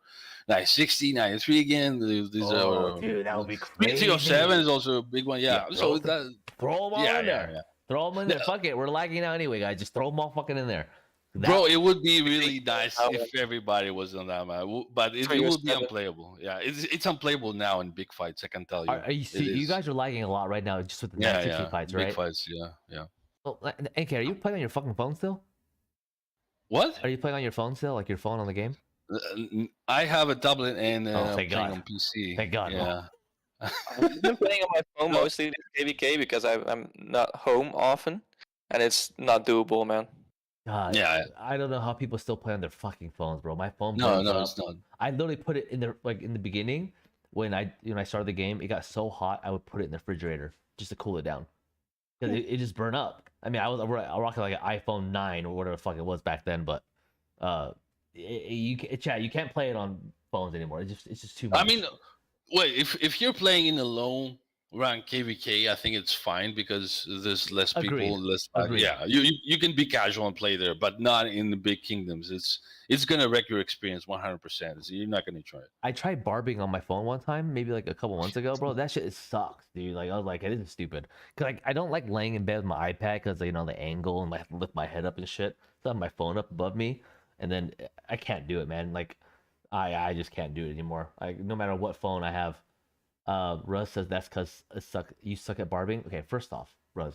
C: 960, 93 again. These
B: Oh,
C: are
B: dude, that would be
C: 307
B: crazy.
C: is also a big one.
B: Yeah,
C: Yeah, so
B: throw them all
C: yeah,
B: in
C: yeah,
B: there.
C: yeah.
B: Throw them in
C: No,
B: there. Fuck it, we're lagging out anyway, guys. Just throw them all fucking in there.
C: bro,
B: That
C: it would be
A: Maybe
C: really nice if everybody was on that map, but it
A: three or
C: would be
A: seven.
C: unplayable. Yeah, it's unplayable now in big fights. I can tell you,
B: are you
C: it
B: see? You
C: is.
B: guys are lagging a lot right now, just with the
C: Yeah,
B: 960
C: yeah,
B: fights,
C: big
B: right?
C: fights. Yeah, yeah.
B: Well, AK, are you playing on your fucking phone still?
C: What?
B: Are you playing on your phone still, like your phone on the game?
C: I have a tablet and
B: Oh,
C: I'm
B: thank
C: playing
B: God.
C: on PC.
B: Thank God.
C: Yeah.
A: I've been playing on my phone
C: No,
A: mostly this KVK because I'm not home often, and it's not doable, man.
B: God,
C: yeah,
B: I don't know how people still play on their fucking phones, bro. My phone
C: no,
B: burns
C: no, it's
B: up.
C: not.
B: I literally put it in the in the beginning when I started the game. It got so hot, I would put it in the refrigerator just to cool it down because it just burned up. I mean, I was rocking like an iPhone 9 or whatever the fuck it was back then, but chat, you can't play it on phones anymore. It's just too much.
C: I mean, wait, if you're playing in a low rank KVK, I think it's fine because there's less people,
B: Agreed.
C: less.
B: Agreed.
C: Yeah, you can be casual and play there, but not in the big kingdoms. It's gonna wreck your experience 100%. So you're not gonna try it.
B: I tried barbing on my phone one time, maybe like a couple months ago, bro. That shit sucks, dude. Like I was like, this is stupid. Cause like I don't like laying in bed with my iPad because the angle and I have to lift my head up and shit. So I have my phone up above me, and then I can't do it, man. Like I just can't do it anymore. Like no matter what phone I have. Russ says that's because you suck at barbing. Okay, first off, Russ,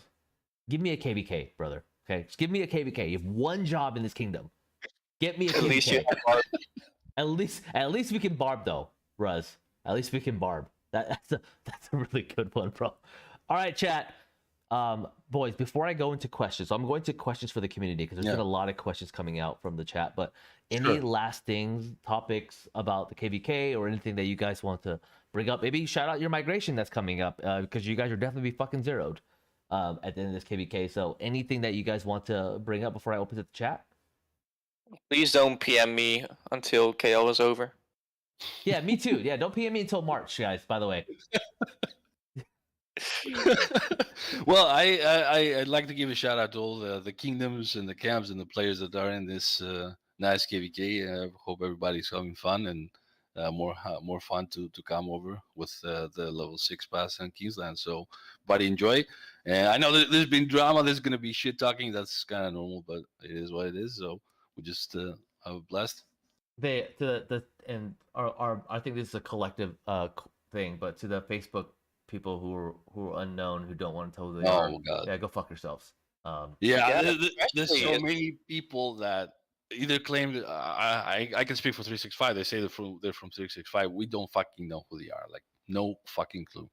B: give me a KVK, brother. Okay, just give me a KVK. You have one job in this kingdom. Get me a
A: At least you
B: KVK.
A: have our
B: At least we can barb though, Russ. At least we can barb. That's a really good one, bro. All right, chat. Boys, before I go into questions, so I'm going to questions for the community because there's been a lot of questions coming out from the chat. But any last things, topics about the KVK or anything that you guys want to bring up? Maybe shout out your migration that's coming up because you guys are definitely be fucking zeroed at the end of this KVK. So anything that you guys want to bring up before I open to the chat?
A: Please don't PM me until KL is over.
B: Yeah, me too. Yeah, don't PM me until March, guys. By the way.
C: Well, I'd like to give a shout out to all the kingdoms and the camps and the players that are in this nice KVK. I hope everybody's having fun and more fun to come over with the level 6 pass and Kingsland. So, buddy, enjoy. And I know there's been drama. There's gonna be shit talking. That's kind of normal, but it is what it is. So we just have a blast.
B: I think this is a collective thing, but to the Facebook people who are unknown who don't want to tell who they are,
C: God.
B: yeah, go fuck yourselves.
C: Yeah,
A: Yeah,
C: there's so
A: especially-
C: many people that either claim that I can speak for 365. They say they're from 365. We don't fucking know who they are. Like no fucking clue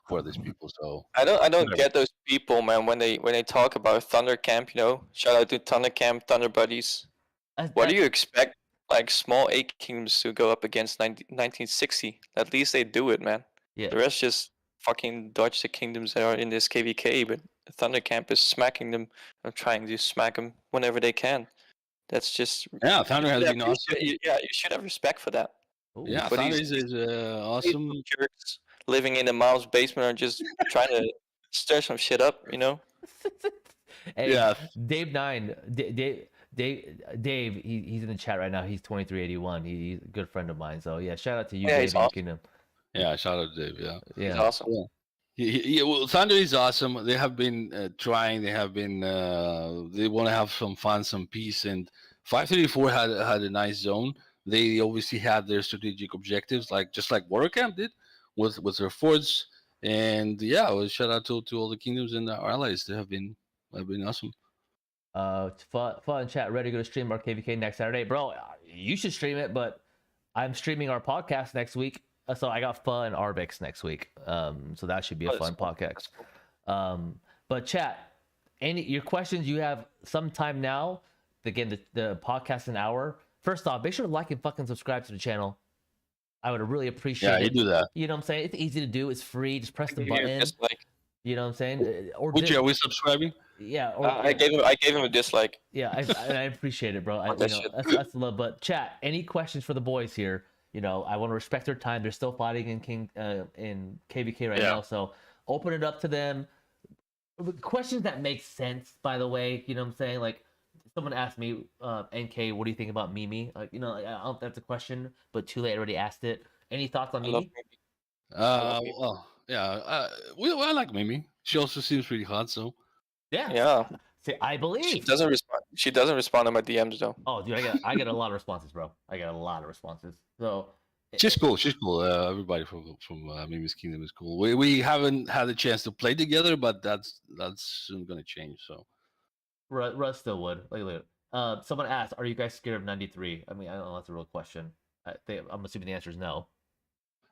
C: who are these people. So
A: I don't
C: Whatever.
A: get those people, man, when they talk about Thunder Camp, Shout out to Thunder Camp, Thunder Buddies. What do you expect like small 8 kingdoms to go up against 1960? At least they do it, man.
B: Yeah,
A: The rest just fucking dodge the kingdoms that are in this KVK, but Thunder Camp is smacking them or trying to smack them whenever they can. That's just
C: yeah, Thunder has been
A: you
C: awesome.
A: you should have respect for that.
B: Ooh.
C: Yeah,
A: But
C: Thunder
A: these-
C: is awesome.
A: Jerks living in the mom's basement are just trying to stir some shit up,
B: Hey,
C: Yeah.
B: Dave, he's in the chat right now. He's 2381. He's a good friend of mine. So yeah, shout out to you,
A: Yeah,
B: Dave.
A: he's
B: and your
A: awesome.
B: kingdom.
C: Yeah, shout out to Dave. Yeah.
A: He's
B: Yeah,
A: awesome.
C: Well, Thunder is awesome. They have been trying. They have been. They want to have some fun, some peace, and 534 had a nice zone. They obviously had their strategic objectives, just like Warrior Camp did, with their forts. And yeah, well, shout out to all the kingdoms and our allies. They have been awesome.
B: Fun chat. Ready to go to stream our KVK next Saturday, bro? You should stream it, but I'm streaming our podcast next week. So I got Pho and Arbex next week. So that should be a
A: Oh, that's
B: fun
A: cool.
B: podcast. But chat, your questions you have sometime now. Again, the podcast an hour. First off, make sure to like and fucking subscribe to the channel. I would really
C: Yeah,
B: appreciate
C: you
B: it.
C: do that.
B: You know what I'm saying? It's easy to do. It's free. Just press the
A: Give me a
B: button.
A: dislike.
B: You know what I'm saying? Or
C: Which are we subscribing?
B: yeah, or
A: I gave him a dislike.
B: yeah, I appreciate it, bro.
A: Fuck that shit.
B: That's the love. But chat, any questions for the boys here? You know, I want to respect their time. They're still fighting in KVK right
C: Yeah.
B: now, so open it up to them. Questions that make sense, by the way. You know what I'm saying? Like someone asked me, NK, what do you think about Mimi? Like, you know, I don't know if that's a question, but too late. I already asked it. Any thoughts on
A: I love
B: Mimi?
A: Mimi. love
C: Well, yeah. I like Mimi. She also seems pretty hot. So
B: Yeah.
A: Yeah.
B: See, I
A: She
B: believe.
A: doesn't respond. She doesn't respond to my DMs though.
B: Oh, dude, I get a lot of responses, bro. I get a lot of responses. So
C: she's cool. She's cool. Everybody from Mimi's Kingdom is cool. We haven't had a chance to play together, but that's soon gonna change. So
B: Russ still would. Look. Someone asked, "Are you guys scared of 93?" I mean, I don't know. That's a real question. I'm assuming the answer is no.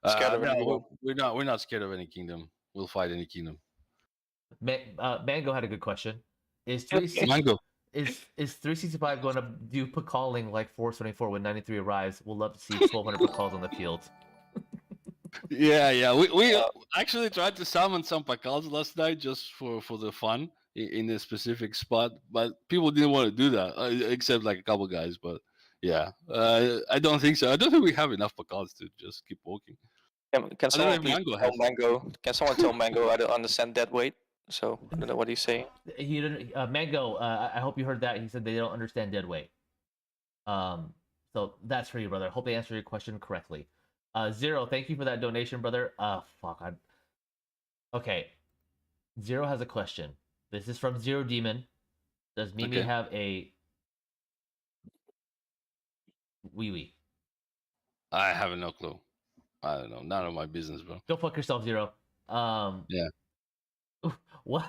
A: Scared of
C: no,
A: anyone.
C: we're not scared of any kingdom. We'll fight any kingdom.
B: Mango had a good question. Is
C: Mango.
B: is 365 going to do calling like 424 when 93 arrives? We'll love to see 1,200 calls on the field.
C: Yeah. We actually tried to summon some pacals last night just for the fun in a specific spot, but people didn't want to do that except like a couple guys. But yeah, I don't think so. I don't think we have enough pacals to just keep walking.
A: Can someone
C: know if
A: please
C: Mango
A: tell
C: has-
A: Mango? Can someone tell Mango I don't understand dead weight? So I don't know what he's saying.
B: He didn't. Mango. I hope you heard that. He said they don't understand dead weight. So that's for you, brother. Hope they answered your question correctly. Zero, thank you for that donation, brother. Fuck. Okay. Zero has a question. This is from Zero Demon. Does Mimi
C: Okay.
B: have a wee wee?
C: I have no clue. I don't know. None of my business, bro.
B: Go fuck yourself, Zero.
C: Yeah.
B: What?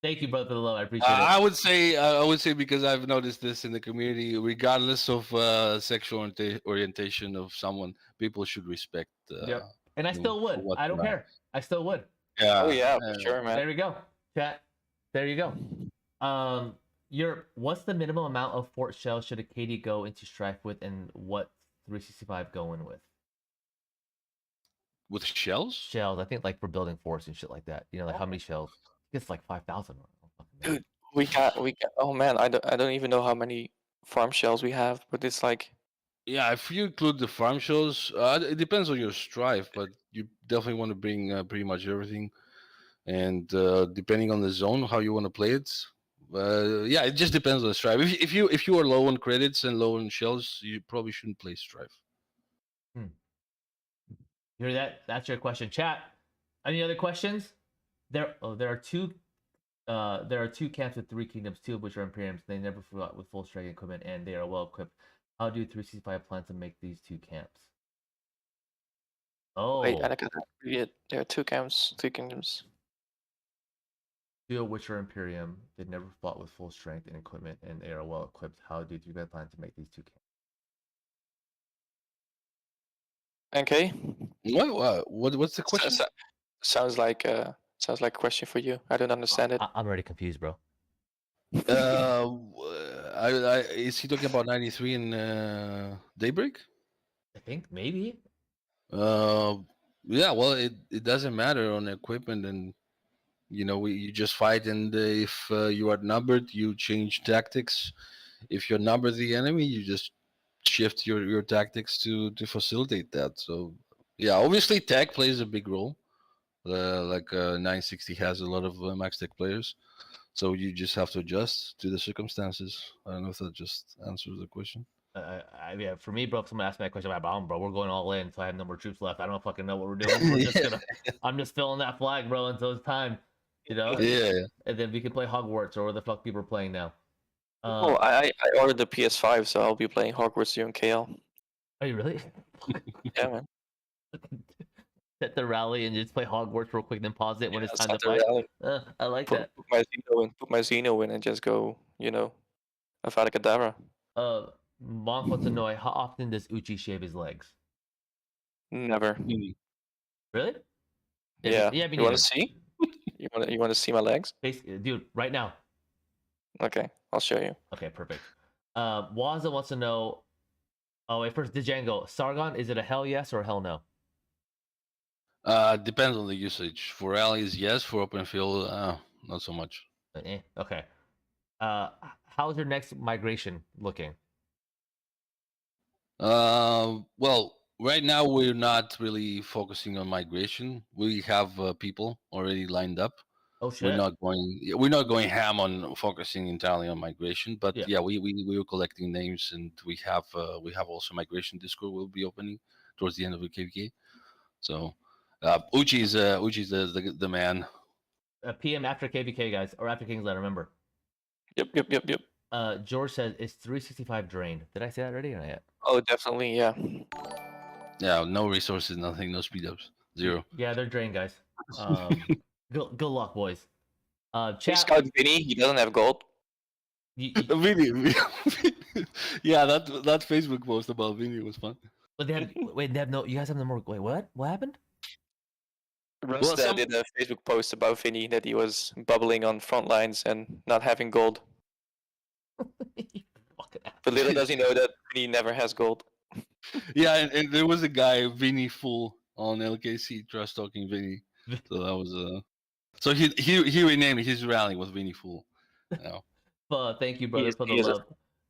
B: Thank you, brother, for the love. I appreciate it.
C: I would say because I've noticed this in the community, regardless of sexual orientation of someone, people should respect.
B: Yep. And I
C: you
B: still
C: for
B: would.
C: what
B: I don't
C: they are.
B: care. I still would.
C: Yeah.
A: Oh yeah, for sure, man.
B: There we go. Chat. There you go. What's the minimum amount of fort shells should a KD go into strife with, and what 365 going with?
C: With shells?
B: Shells, I think like for building forts and shit like that. You know, like how many shells? It's like 5,000.
A: Dude, we got. Oh man, I don't even know how many farm shells we have, but it's like
C: Yeah, if you include the farm shells, it depends on your strife, but you definitely want to bring pretty much everything. And depending on the zone, how you want to play it, yeah, it just depends on the strife. If you are low on credits and low on shells, you probably shouldn't play strife.
B: You hear that? That's your question. Chat. Any other questions? There are two camps with 3 kingdoms, 2 of which are Imperiums. They never fought with full strength equipment, and they are well equipped. How do 365 plan to make these 2 camps? Oh,
A: wait, I got that. Yeah, there are 2 camps, 2 kingdoms.
B: 2 of which are Imperium. They never fought with full strength and equipment, and they are well equipped. How do 365 plan to make these 2 camps?
A: Okay.
C: What's the question?
A: Sounds like a question for you. I don't understand it.
B: I'm already confused, bro.
C: Is he talking about 93 and Daybreak?
B: I think maybe.
C: Yeah, well, it doesn't matter on equipment, and you just fight, and if you are outnumbered, you change tactics. If you outnumber the enemy, you just shift your tactics to facilitate that. So yeah, obviously tech plays a big role. 960 has a lot of max tech players, so you just have to adjust to the circumstances. I don't know if that just answers the question.
B: Yeah, for me, bro, if someone asked me that question about bomb, bro, we're going all in, so I have no more troops left. I don't fucking know what we're doing. We're just I'm just filling that flag, bro, until it's time.
C: Yeah.
B: And then we can play Hogwarts or where the fuck people are playing now.
A: I ordered the PS5, so I'll be playing Hogwarts during KL.
B: Are you really?
A: Yeah, man.
B: Set the rally and just play Hogwarts real quick, then pause it when it's time
A: Start
B: to
A: the
B: fight.
A: rally.
B: I like
A: Put
B: that.
A: my Xeno in, and just go, Avada Kedavra.
B: Monk wants to know how often does Uchi shave his legs?
A: Never.
B: Really?
A: Yeah.
B: Yeah.
A: You want to see? You want to see my legs?
B: Dude, right now.
A: Okay, I'll show you.
B: Okay, perfect. Waza wants to know, Oh wait, first Django. Sargon, is it a hell yes or a hell no?
C: Depends on the usage. For rallies, yes. For open field, not so much.
B: Okay. How's your next migration looking?
C: Well, right now we're not really focusing on migration. We have people already lined up.
B: Oh
C: We're
B: shit.
C: not going. We're not going ham on focusing entirely on migration. But
B: Yeah.
C: yeah, we were collecting names, and we have also migration Discord will be opening towards the end of the KVK. So, Uchi's the man.
B: PM after KVK, guys, or after King's Letter, remember.
A: Yep.
B: George says, is 365 drained? Did I say that already or not yet?
A: Oh, definitely, yeah.
C: Yeah, no resources, nothing, no speed ups, zero.
B: Yeah, they're drained, guys. Good luck, boys.
A: Hey,
B: Chat.
A: Scout Vinny, he doesn't have gold.
C: Vinny, yeah, that Facebook post about Vinny was fun.
B: But they have no. You guys have no more. Wait, what? What happened?
A: Rasta did a Facebook post about Vinny that he was bubbling on front lines and not having gold. But little does he know that Vinny never has gold.
C: Yeah, and there was a guy, Vinny Fool, on LKC, trash talking Vinny. So that was So he renamed his rally with Vinny Fool. Yeah.
B: Pho, thank you, brother, for the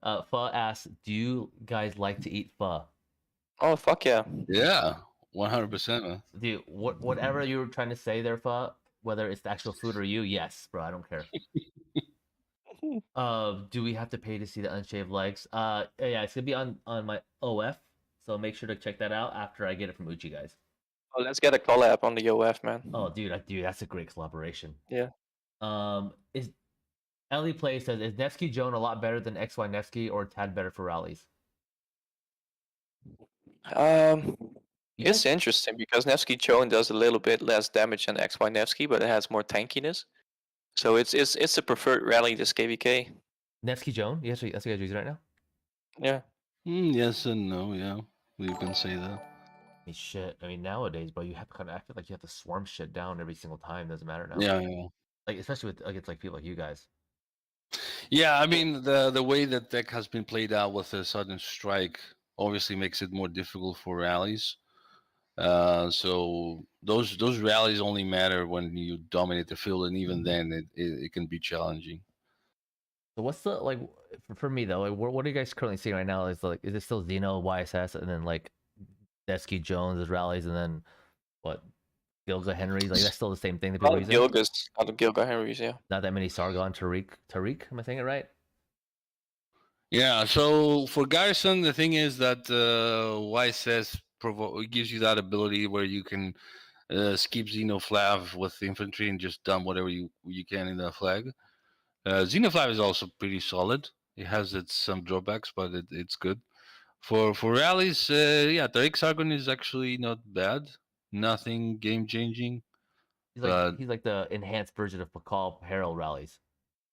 B: love. Pho asks, do you guys like to eat pho?
A: Oh, fuck yeah.
C: Yeah, 100%, man.
B: Dude, whatever you were trying to say there, Pho, whether it's the actual food or you, yes, bro, I don't care. Do we have to pay to see the unshaved legs? Yeah, it's gonna be on my OF, so make sure to check that out after I get it from Uchi, guys.
A: Oh, let's get a collab on the OF, man.
B: Oh, dude, that's a great collaboration.
A: Yeah.
B: Is Ellie Play says, is Nevsky Joan a lot better than XY Nevsky or a tad better for rallies?
A: It's interesting because Nevsky Joan does a little bit less damage than XY Nevsky, but it has more tankiness. So it's a preferred rally this KVK.
B: Nevsky Joan? Yes, that's what you guys using right now?
A: Yeah.
C: Yes and no, yeah. You can say that.
B: I mean, shit. I mean, nowadays, bro, you have to kind of. I feel like you have to swarm shit down every single time. Doesn't matter now.
C: Yeah.
B: Like especially with against like people like you guys.
C: Yeah, I mean the way that deck has been played out with a sudden strike obviously makes it more difficult for rallies. So those rallies only matter when you dominate the field, and even then it can be challenging.
B: So what's the like for me though? Like what are you guys currently seeing right now? Is it still Xeno, YSS, and then like Nevsky Jones as rallies, and then what? Gilga Henrys, like that's still the same thing that people are using.
A: Gilga Henrys, yeah.
B: Not that many Sargon, Tariq. Am I saying it right?
C: Yeah. So for Garrison, the thing is that YSS gives you that ability where you can skip Xeno Flav with infantry and just dump whatever you can in the flag. Xeno Flav is also pretty solid. It has some drawbacks, but it's good. For rallies, yeah, Tariq Sargon is actually not bad. Nothing game changing.
B: He's like the enhanced version of Pakal Herald rallies,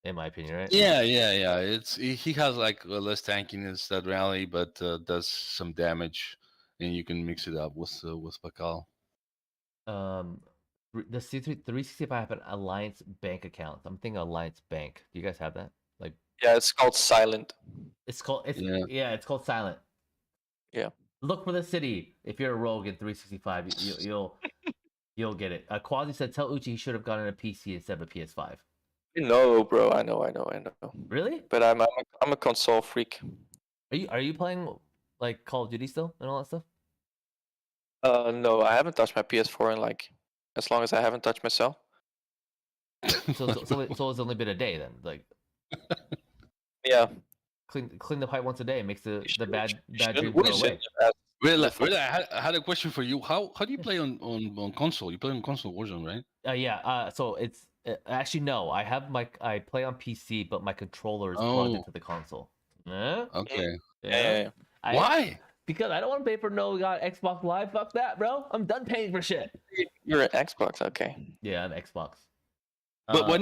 B: in my opinion, right?
C: Yeah. He has like less tankiness that rally, but does some damage, and you can mix it up with Pakal.
B: The C365 have an Alliance Bank account. I'm thinking Alliance Bank. Do you guys have that? Like,
A: yeah, it's called Silent.
B: It's called Silent.
A: Yeah.
B: Look for the city. If you're a rogue in 365, you'll get it. Quasi said, tell Uchi he should have gotten a PC instead of a PS5.
A: No, bro. I know.
B: Really?
A: But I'm a console freak.
B: Are you playing like Call of Duty still and all that stuff?
A: No, I haven't touched my PS4 in like as long as I haven't touched myself.
B: So it's only been a day then, like.
A: Yeah.
B: Clean the pipe once a day. It makes the bad dreams go away.
C: Really, I had a question for you. How do you play on console? You play on console Warzone, right?
B: Yeah. So it's actually no. I play on PC, but my controller is plugged into the console.
C: Okay.
B: Yeah.
C: Why?
B: Because I don't want to pay for Xbox Live. Fuck that, bro. I'm done paying for shit.
A: You're an Xbox, okay?
B: Yeah, I'm Xbox.
C: But why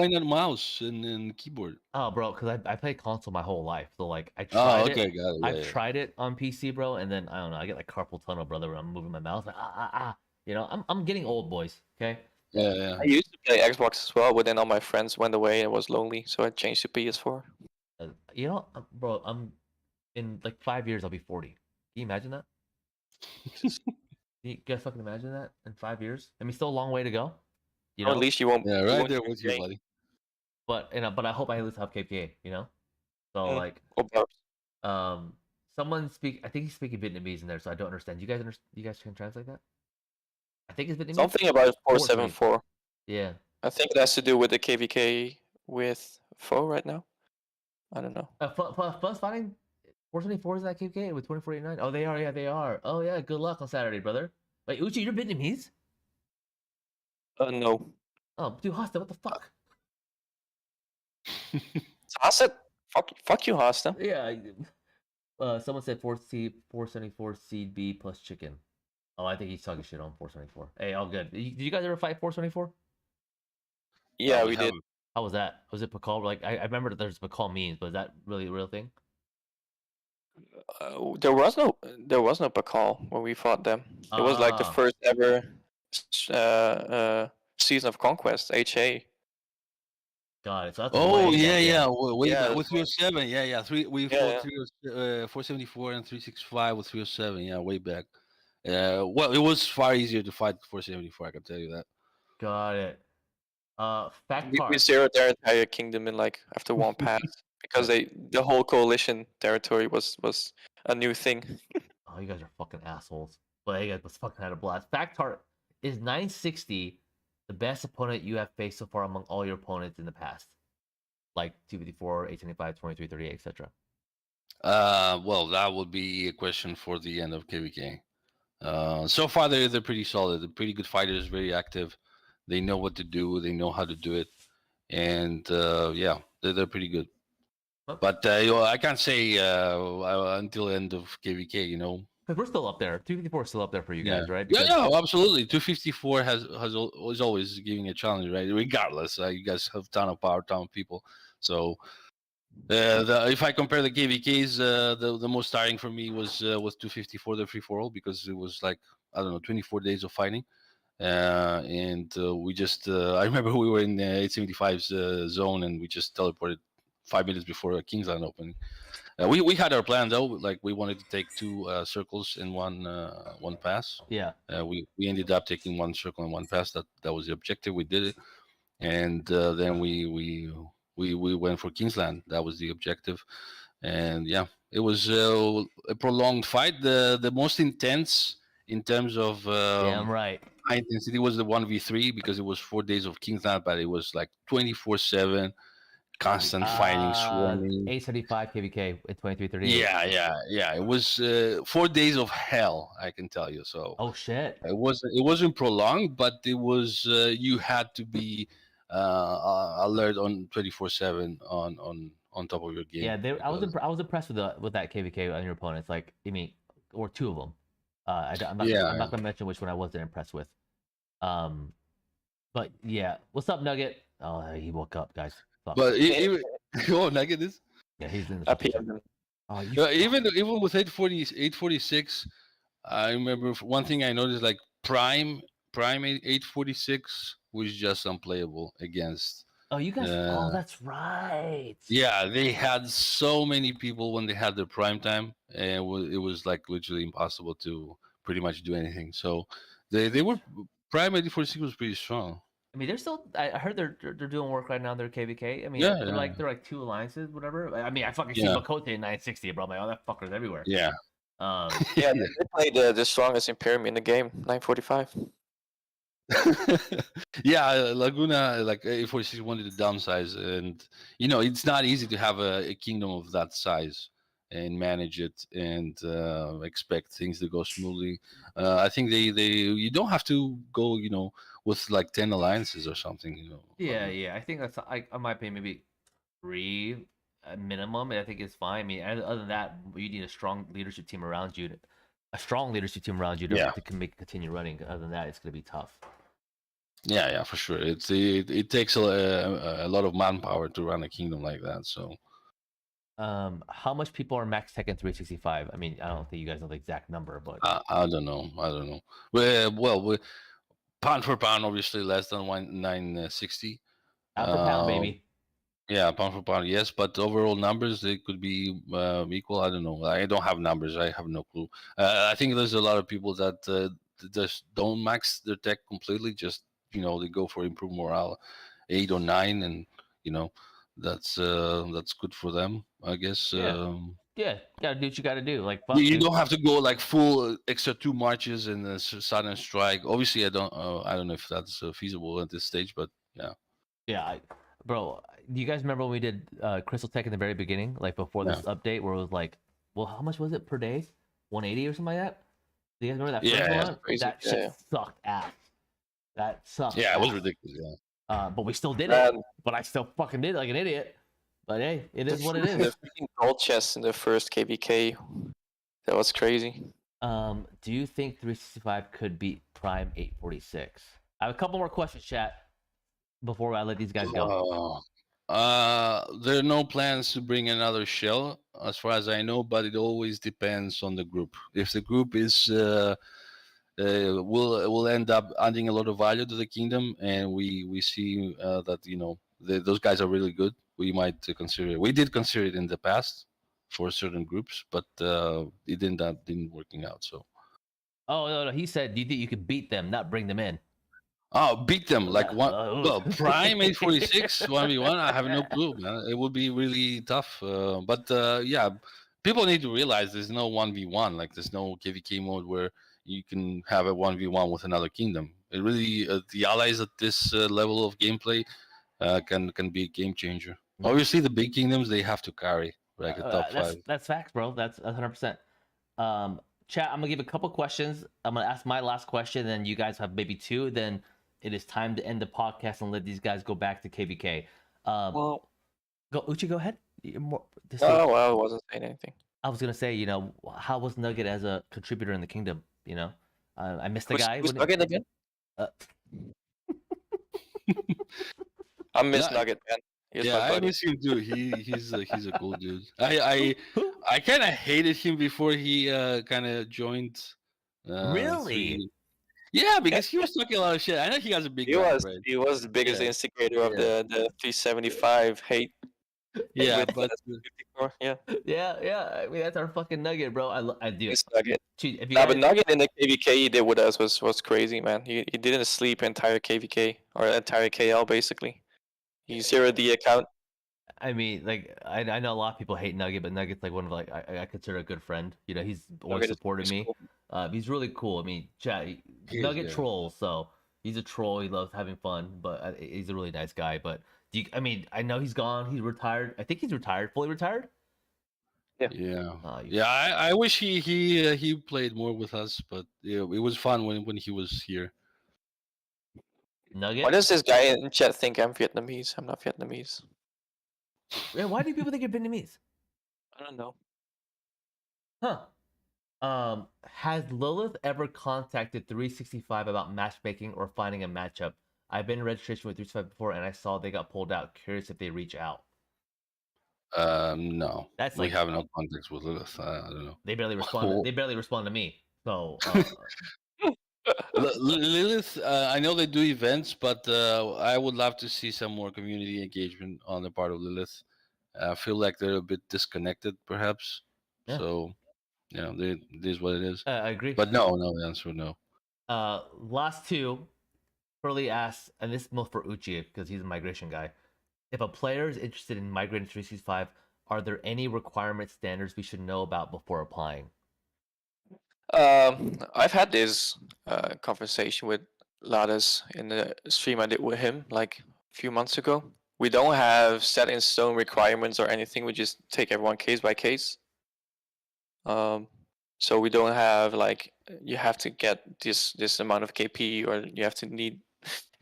C: not mouse and keyboard?
B: Oh, bro, because I played console my whole life. So like I tried
C: got it.
B: I've tried it on PC, bro, and then I don't know. I get like carpal tunnel, brother, when I'm moving my mouse. Like You know, I'm getting old, boys. Okay.
C: Yeah.
A: I used to play Xbox as well, but then all my friends went away and it was lonely, so I changed to PS4.
B: You know, bro, I'm in like 5 years. I'll be 40. you imagine that?
A: Jesus.
B: Can you guys fucking imagine that in 5 years? I mean, still a long way to go. You
A: Or
B: know,
A: at least you won't.
C: Yeah,
A: you
C: right
A: won't
C: there
A: be
C: with you,
A: paying.
C: buddy.
B: but but I hope I at least have KPA. You know, so like
A: Or both.
B: someone speak. I think he's speaking Vietnamese in there, so I don't understand. You guys understand? You guys can translate that? I think it's Vietnamese.
A: Something about 474.
B: Yeah.
A: I think it has to do with the KVK with foe right now. I don't know.
B: Plus fighting 424 is that KPA with 2489. Oh, they are. Yeah, they are. Oh yeah. Good luck on Saturday, brother. Wait, Uchi, you're Vietnamese?
A: No.
B: Oh, dude, Hosta, what the fuck?
A: Hasta. Fuck you, Hasta.
B: Yeah. Someone said 474 seed B plus chicken. Oh, I think he's talking shit on 474. Hey, all good. Did you guys ever fight 474?
A: Yeah,
C: Oh,
A: we did.
C: haven't.
B: How was that? Was it Pakal? Like I remember that there's Pakal memes, but is that really a real thing?
A: There was no Pakal when we fought them. It was like the
B: Ah.
A: first ever season of Conquest, HA.
B: Got it. So that's
C: Oh
B: way
C: yeah,
B: back
C: yeah.
B: then.
C: Way
A: Yeah,
C: back
A: that's
C: with 307. Yeah, yeah. We
A: Yeah,
C: fought 474 and 365 with 307. Yeah, way back. Well, it was far easier to fight 474. I can tell you that.
B: Got it. Fact
A: we
B: part.
A: zeroed their entire kingdom in like after one pass because the whole coalition territory was a new thing.
B: Oh, you guys are fucking assholes. But you guys must fucking had a blast. Fact part is 960 the best opponent you have faced so far among all your opponents in the past, like 254, 875, 2338, etc.
C: Well, that would be a question for the end of KVK. So far, they're pretty solid. They're pretty good fighters, very active. They know what to do. They know how to do it, and yeah, they're pretty good.
B: Okay.
C: But I can't say until the end of KVK.
B: Because we're still up there. 254 is still up there for you
C: Yeah.
B: guys, right?
C: Yeah,
B: Because,
C: yeah, absolutely. 254 was always giving a challenge, right? Regardless, you guys have ton of power, ton of people. So if I compare the KVKs, the most tiring for me was 254, the free for all, because it was like, I don't know, 24 days of fighting. And we just I remember we were in 875's zone, and we just teleported 5 minutes before Kingsland opening. We had our plan though, like we wanted to take two circles in one pass.
B: yeah.
C: We ended up taking one circle and one pass. That was the objective. We did it, and then we went for Kingsland. That was the objective, and yeah, it was a prolonged fight. The most intense in terms of
B: Damn right.
C: high intensity was the 1v3, because it was 4 days of Kingsland, but it was like 24/7, constant fighting, swarming.
B: 875 KVK at 2338.
C: Yeah. It was 4 days of hell, I can tell you. So
B: Oh shit.
C: it wasn't prolonged, but it was you had to be alert on 24/7 on top of your game.
B: Yeah, I was
C: because-
B: I was impressed with that KVK on your opponents. Like, I mean, or two of them. I'm not
C: Yeah.
B: I'm not gonna mention which one I wasn't impressed with. But yeah, what's up, Nugget? Oh, he woke up, guys. Fuck.
C: But even oh, Nugget is.
B: Yeah, he's in the
A: I
B: fucking chat.
A: PM'd him.
B: Oh, you
C: Even with 846, I remember one thing I noticed, like prime 846 was just unplayable against.
B: Oh, you guys. Oh, that's right.
C: Yeah, they had so many people when they had their prime time, and it was like literally impossible to pretty much do anything. So they were prime 846 was pretty strong.
B: I mean, they're still. I heard they're doing work right now. They're KVK. I mean,
C: Yeah,
B: they're
C: yeah.
B: like two alliances, whatever. I mean, I fucking see
C: Yeah.
B: Makote in 960, bro. I'm like, oh, that fucker's everywhere.
C: Yeah.
A: Yeah, they played the strongest Imperium in the game, 945.
C: Yeah, Laguna, like 846 wanted to downsize, and it's not easy to have a kingdom of that size and manage it and expect things to go smoothly. I think they you don't have to go with like 10 alliances or something.
B: Yeah. I think that's I might pay maybe 3 minimum. I think it's fine. I mean, other than that, you need a strong leadership team around you. To continue running. Other than that, it's gonna be tough.
C: Yeah, for sure. It takes a lot of manpower to run a kingdom like that. So.
B: How much people are max tech in 365? I mean, I don't think you guys know the exact number, but
C: I don't know. Well, pound for pound, obviously less than 960.
B: pound for pound, baby.
C: Yeah, pound for pound, yes, but overall numbers they could be equal. I don't know. I don't have numbers. I have no clue. I think there's a lot of people that just don't max their tech completely. Just they go for improved morale, 8 or 9, and you know that's good for them, I guess.
B: Yeah. Yeah, gotta do what you gotta do. Like
C: You,
B: fuck,
C: you
B: dude.
C: don't have to go like full extra 2 marches and a sudden strike. Obviously, I don't know if that's feasible at this stage, but yeah,
B: Yeah, bro. Do you guys remember when we did Crystal Tech in the very beginning, like before
C: yeah,
B: this update, where it was like, well, how much was it per day? 180 or something like that. Do you guys remember that
C: yeah,
B: first
C: yeah.
B: one?
A: Crazy.
B: That
A: Yeah,
B: shit
A: yeah.
B: sucked ass. That sucked
C: Yeah, it was
B: ass.
C: ridiculous.
B: But we still did it.
A: Man,
B: But I still fucking did it like an idiot. But hey, it is what it
A: the
B: is.
A: freaking gold chest in the first KVK, that was crazy.
B: Do you think 365 could beat Prime 846? I have a couple more questions, chat, before I let these guys go.
C: There are no plans to bring another shell, as far as I know, but it always depends on the group. If the group is will end up adding a lot of value to the kingdom, and we see that those guys are really good, we might consider it. We did consider it in the past for certain groups, but it didn't working out. So.
B: Oh no, he said, do you think you could beat them, not bring them in?
C: Oh, beat them like one.
B: Uh,
C: Well, Prime 846 1v1. I have no clue, man. It would be really tough. But yeah, people need to realize there's no 1v1. Like there's no KVK mode where you can have a 1v1 with another kingdom. It really the allies at this level of gameplay can be a game changer. Obviously, the big kingdoms they have to carry like a top five.
B: That's facts, bro. That's 100%. Chat, I'm gonna give a couple questions. I'm gonna ask my last question, then you guys have maybe two. Then it is time to end the podcast and let these guys go back to KVK.
A: Well,
B: Go Uchi, go ahead.
A: well, I wasn't saying anything.
B: I was gonna say, how was Nugget as a contributor in the kingdom? I missed the guy.
A: Who's Nugget again?
B: Uh,
A: I miss
C: Yeah,
A: Nugget, man. He's
C: yeah,
A: my
C: I
A: buddy.
C: miss him too. He's a cool dude. I kind of hated him before he kind of joined.
B: Really?
C: Yeah, because he was talking a lot of shit. I know he has a big
A: He
C: back,
A: was
C: right?
A: he was the biggest
C: Yeah,
A: instigator of
C: yeah,
A: the 375 hate
C: yeah.
A: with
C: But
A: 54. Yeah,
B: Yeah. I mean, that's our fucking Nugget, bro. I do.
A: it's Nugget.
B: Cheat, if you
A: Nah,
B: guys,
A: but Nugget in the KVK he did with us was crazy, man. He didn't sleep entire KVK or entire KL basically. He zeroed the account.
B: I mean, like, I know a lot of people hate Nugget, but Nugget's like one of like I consider a good friend. He's always
A: Nugget
B: supported
A: is
B: me.
A: cool.
B: He's really cool. I mean, chat,
C: he is,
B: Nugget
C: yeah.
B: trolls, so he's a troll. He loves having fun, but he's a really nice guy. But I mean, I know he's gone. He's retired. I think he's retired, fully retired.
C: Yeah,
B: You-
C: yeah. I wish he played more with us, but yeah, it was fun when he was here.
A: Why
B: Nugget.
A: does this guy in chat think I'm Vietnamese? I'm not Vietnamese.
B: Yeah, why do people think you're Vietnamese?
A: I don't know.
B: Huh. Has Lilith ever contacted 365 about matchmaking or finding a matchup? I've been in registration with 365 before, and I saw they got pulled out. Curious if they reach out.
C: No,
B: That's
C: we
B: like
C: have no contacts with Lilith. I don't know.
B: they barely respond. They barely respond to me. So
C: Lilith, I know they do events, but I would love to see some more community engagement on the part of Lilith. I feel like they're a bit disconnected, perhaps.
B: Yeah.
C: So, it is what it is.
B: I agree.
C: But no, the answer no.
B: Last two. Hurley asks, and this is most for Uchi because he's a migration guy. If a player is interested in migrating to 365, are there any requirement standards we should know about before applying?
A: I've had this conversation with Ladas in the stream I did with him like a few months ago. We don't have set in stone requirements or anything. We just take everyone case by case. So we don't have like you have to get this amount of KP or you have to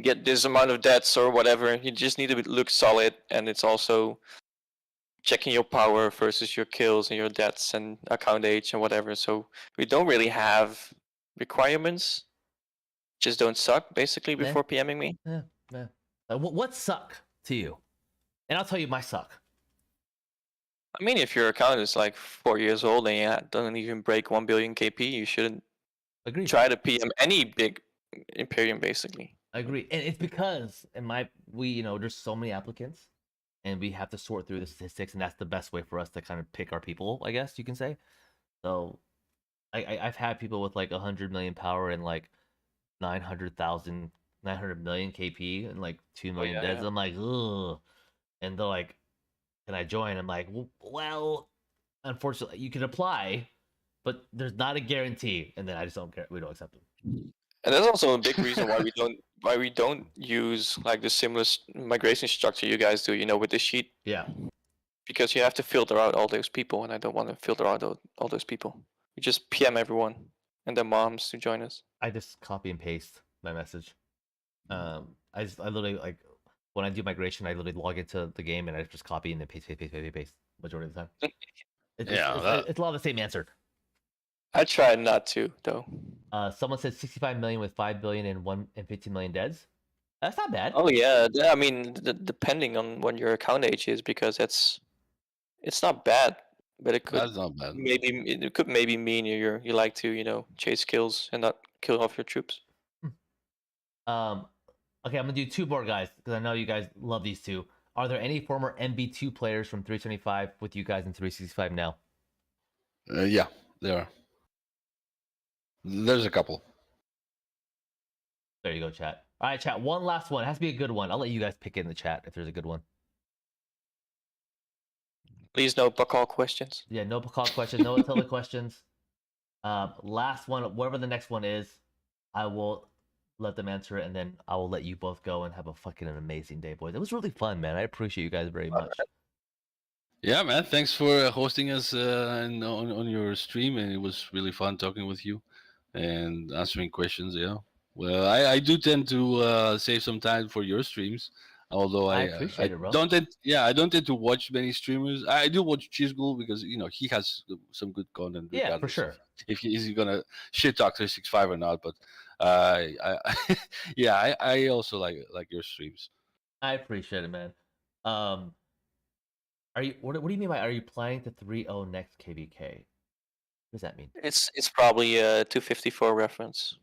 A: get this amount of debts or whatever. You just need to look solid, and it's also checking your power versus your kills and your debts and account age and whatever. So we don't really have requirements. Just don't suck basically before PMing me.
B: Yeah. What suck to you? And I'll tell you my suck.
A: I mean, if your account is like 4 years old and you don't even break 1 billion KP, you shouldn't try to PM any big Imperium basically.
B: I agree, and it's because there's so many applicants, and we have to sort through the statistics, and that's the best way for us to kind of pick our people, I guess you can say. So I've had people with like 100 million power and like 900,000, 900 million KP and like 2 million
A: yeah,
B: deads.
A: yeah.
B: I'm like, ugh. And they're like, can I join? I'm like, well, unfortunately, you can apply, but there's not a guarantee. And then I just don't care. We don't accept them.
A: And that's also a big reason why we don't use like the similar migration structure you guys do, you know, with the sheet.
B: Yeah.
A: Because you have to filter out all those people, and I don't want to filter out all those people. We just PM everyone and their moms to join us.
B: I just copy and paste my message. I literally like when I do migration, I literally log into the game and I just copy and then paste majority of the time. It's a lot of the same answer.
A: I try not to though.
B: Someone said 65 million with 5 billion and 15 million deads. That's not bad.
A: Oh yeah, I mean, depending on when your account age is, because it's not bad, but it could
C: That's not bad.
A: maybe mean you like to, you know, chase kills and not kill off your troops.
B: Okay, I'm gonna do 2 more guys because I know you guys love these 2. Are there any former MB2 players from 325 with you guys in 365 now?
C: Yeah, there are. There's a couple.
B: There you go, chat. All right, chat. One last one. It has to be a good one. I'll let you guys pick it in the chat if there's a good one.
A: Please no Bakal questions.
B: Yeah, no call questions, no Attila questions. Last one, whatever the next one is, I will let them answer it, and then I will let you both go and have a fucking amazing day, boys. It was really fun, man. I appreciate you guys very much.
C: Yeah, man. Thanks for hosting us on your stream, and it was really fun talking with you and answering questions. Yeah. Well, I do tend to save some time for your streams, although
B: I
C: I
B: appreciate it, bro.
C: I don't tend to watch many streamers. I do watch Cheesegool because he has some good content.
B: Yeah, for
C: regardless
B: sure.
C: of if he's gonna shit talk 365 or not, but I also like your streams.
B: I appreciate it, man. Are you? What do you mean by? Are you planning to 3-0 next KVK? What does that mean?
A: It's probably a 254 reference.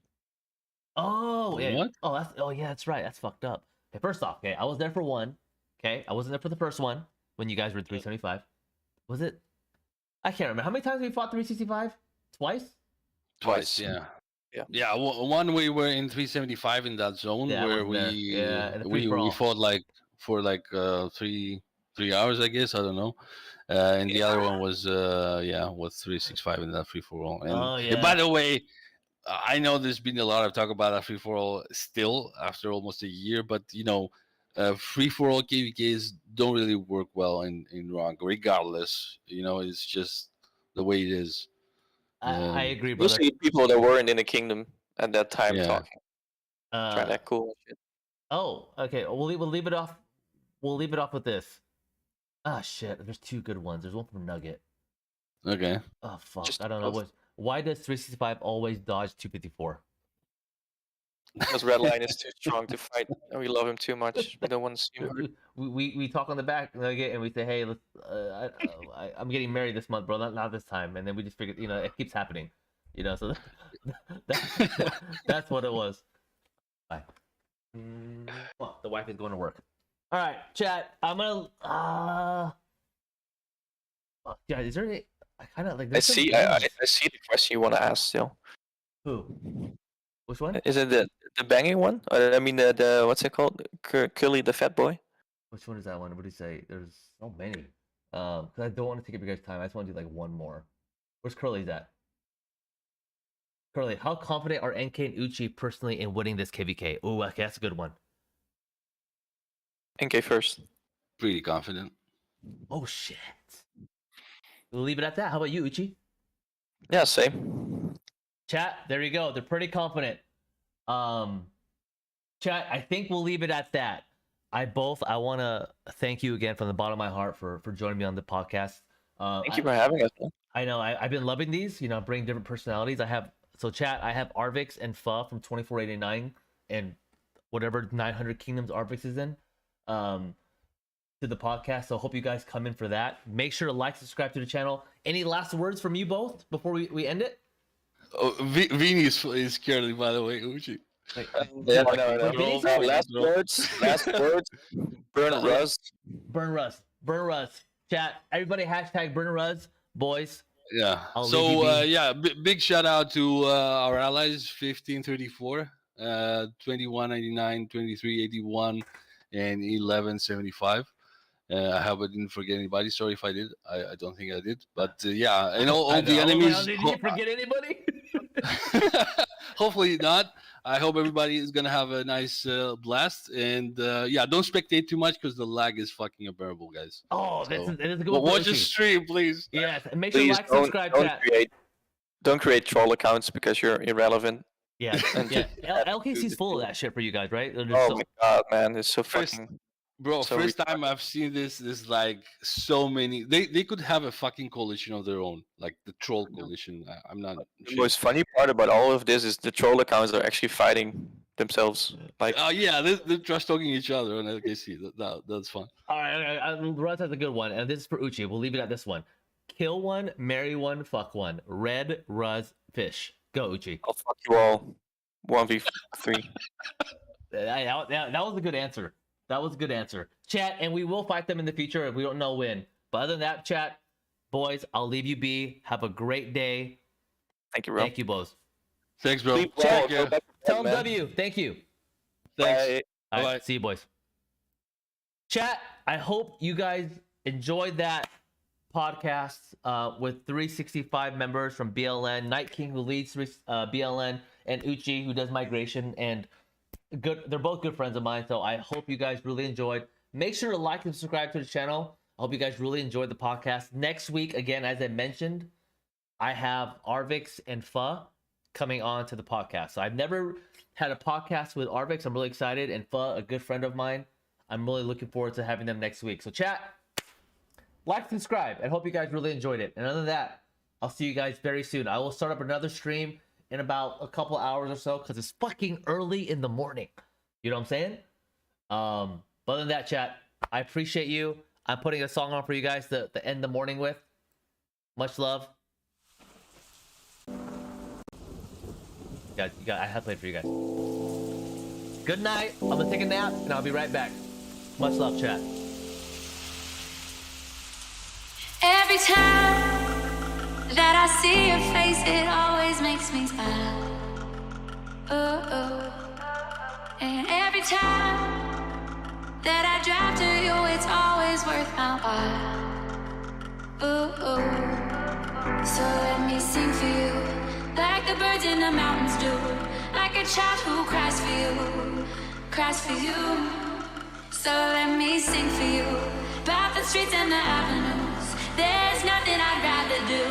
B: Oh yeah.
C: What?
B: Oh yeah, that's right. That's fucked up. Okay, first off, okay, I was there for one. Okay, I wasn't there for the first one when you guys were in 375. Was it? I can't remember. How many times we fought 365?
C: Twice, yeah. One we were in 375 in that zone
B: Yeah, I
C: where
B: wasn't there. Yeah, and a
C: we
B: free-for-all.
C: fought like for like 3 hours, I guess. I don't know. And the other one was 365 in that free for all. And
B: Oh, yeah.
C: by the way, I know there's been a lot of talk about that free for all still after almost a year, but free for all KVKs don't really work well in rank, regardless. It's just the way it is.
B: I agree, brother.
A: Mostly people that weren't in the kingdom at that time
C: Yeah.
A: talking, trying that cool shit.
B: Oh, okay. We'll leave it off. We'll leave it off with this. Ah, shit. There's 2 good ones. There's one from Nugget.
C: Okay.
B: Oh fuck.
A: Just
B: I don't know
A: both.
B: why does 365 always dodge 254?
A: Because Redline is too strong to fight, and we love him too much. We don't want to see him hurt.
B: We talk on the back Nugget and we say, hey, let's, I'm getting married this month, bro. Not this time. And then we just figured, it keeps happening. So that's what it was. Bye. Well, the wife is going to work. All right, chat. I'm gonna. Yeah, is there any? I kind of like.
A: I see the question you want to ask still.
B: Who? Which one?
A: Is it the banging one? I mean the what's it called? Curly the fat boy.
B: Which one is that one? What do you say? There's so many. Because I don't want to take up your guys' time. I just want to do like one more. Where's Curly's at? Curly, how confident are NK and UCHI personally in winning this KVK? Oh, okay, that's a good one.
A: NK first.
C: Pretty confident.
B: Oh shit. We'll leave it at that. How about you, UCHI?
A: Yeah, same.
B: Chat, there you go. They're pretty confident. Chat, I think we'll leave it at that. I want to thank you again from the bottom of my heart for joining me on the podcast.
A: Thank you for having us. Man.
B: I know I've been loving these. Bring different personalities. I have Arvix and Pho from 2489 and whatever 900 Kingdoms Arvix is in. To the podcast, so hope you guys come in for that. Make sure to like, subscribe to the channel. Any last words from you both before we end it?
C: Oh, Vini is Curly, by the way, UCHI.
B: Wait,
C: Yeah,
A: No.
B: Wait, Vinny's
A: Last words. Burn
C: Uh,
A: Rust.
B: Burn Russ. Chat. Everybody hashtag Burn Russ, boys.
C: Yeah.
B: I'll leave you
C: So
B: be.
C: yeah, big shout out to our allies 1534, 2199, 2381, and 1175. I hope I didn't forget anybody. Sorry if I did. I don't think I did. But yeah, and all the
B: I was like,
C: enemies.
B: did you forget anybody?
C: Hopefully not. I hope everybody is gonna have a nice blast. And yeah, don't spectate too much because the lag is fucking unbearable, guys.
B: Oh,
C: So,
B: it is a good
C: well,
B: one.
C: watch the stream, please.
B: Yes, and make sure you
A: Please
B: like, subscribe, chat.
A: don't create troll accounts because you're irrelevant.
B: Yeah,
A: And
B: yeah. LKC's full of that shit for you guys, right? They're just
A: Oh
B: so-
A: my god, man, it's so
C: First-
A: fucking.
C: Bro,
A: So
C: first time I've seen this like so many. They could have a fucking coalition of their own, like the troll coalition. I'm not.
A: The most funny part about all of this is the troll accounts are actually fighting themselves. Like,
C: Yeah, they're trash talking each other on LKC. That's fun.
B: All right, Russ has a good one, and this is for Uchi. We'll leave it at this one. Kill one, marry one, fuck one. Red Ruz Fish. Go, Uchi.
A: I'll fuck you all. 1v3.
B: That was a good answer. That was a good answer. Chat, and we will fight them in the future if we don't know when. But other than that, chat, boys, I'll leave you be. Have a great day.
A: Thank you, bro.
B: Thank you, boys.
C: Thanks, bro.
A: Sleep
C: Take
A: well,
C: care.
A: go back to bed,
B: Tell them
A: man.
B: W. Thank you.
C: Thanks.
A: Bye.
B: All right,
C: Bye-bye.
B: see you, boys. Chat, I hope you guys enjoyed that podcast with 365 members from BLN, NightKing, who leads BLN, and Uchi, who does migration. And they're both good friends of mine, so I hope you guys really enjoyed. Make sure to like and subscribe to the channel. I hope you guys really enjoyed the podcast. Next week, again, as I mentioned, I have Arvix and Pho coming on to the podcast. So I've never had a podcast with Arvix. I'm really excited. And Pho, a good friend of mine. I'm really looking forward to having them next week. So chat, like, subscribe, and hope you guys really enjoyed it. And other than that, I'll see you guys very soon. I will start up another stream in about a couple hours or so because it's fucking early in the morning. You know what I'm saying? But other than that, chat, I appreciate you. I'm putting a song on for you guys to end the morning with. Much love. I have played for you guys. Good night. I'm gonna take a nap and I'll be right back. Much love, chat.
D: Every time that I see your face, it always makes me smile. And every time that I drive to you, it's always worth my while. So let me sing for you, like the birds in the mountains do, like a child who cries for you, cries for you. So let me sing for you, about the streets and the avenues. There's nothing I'd rather do.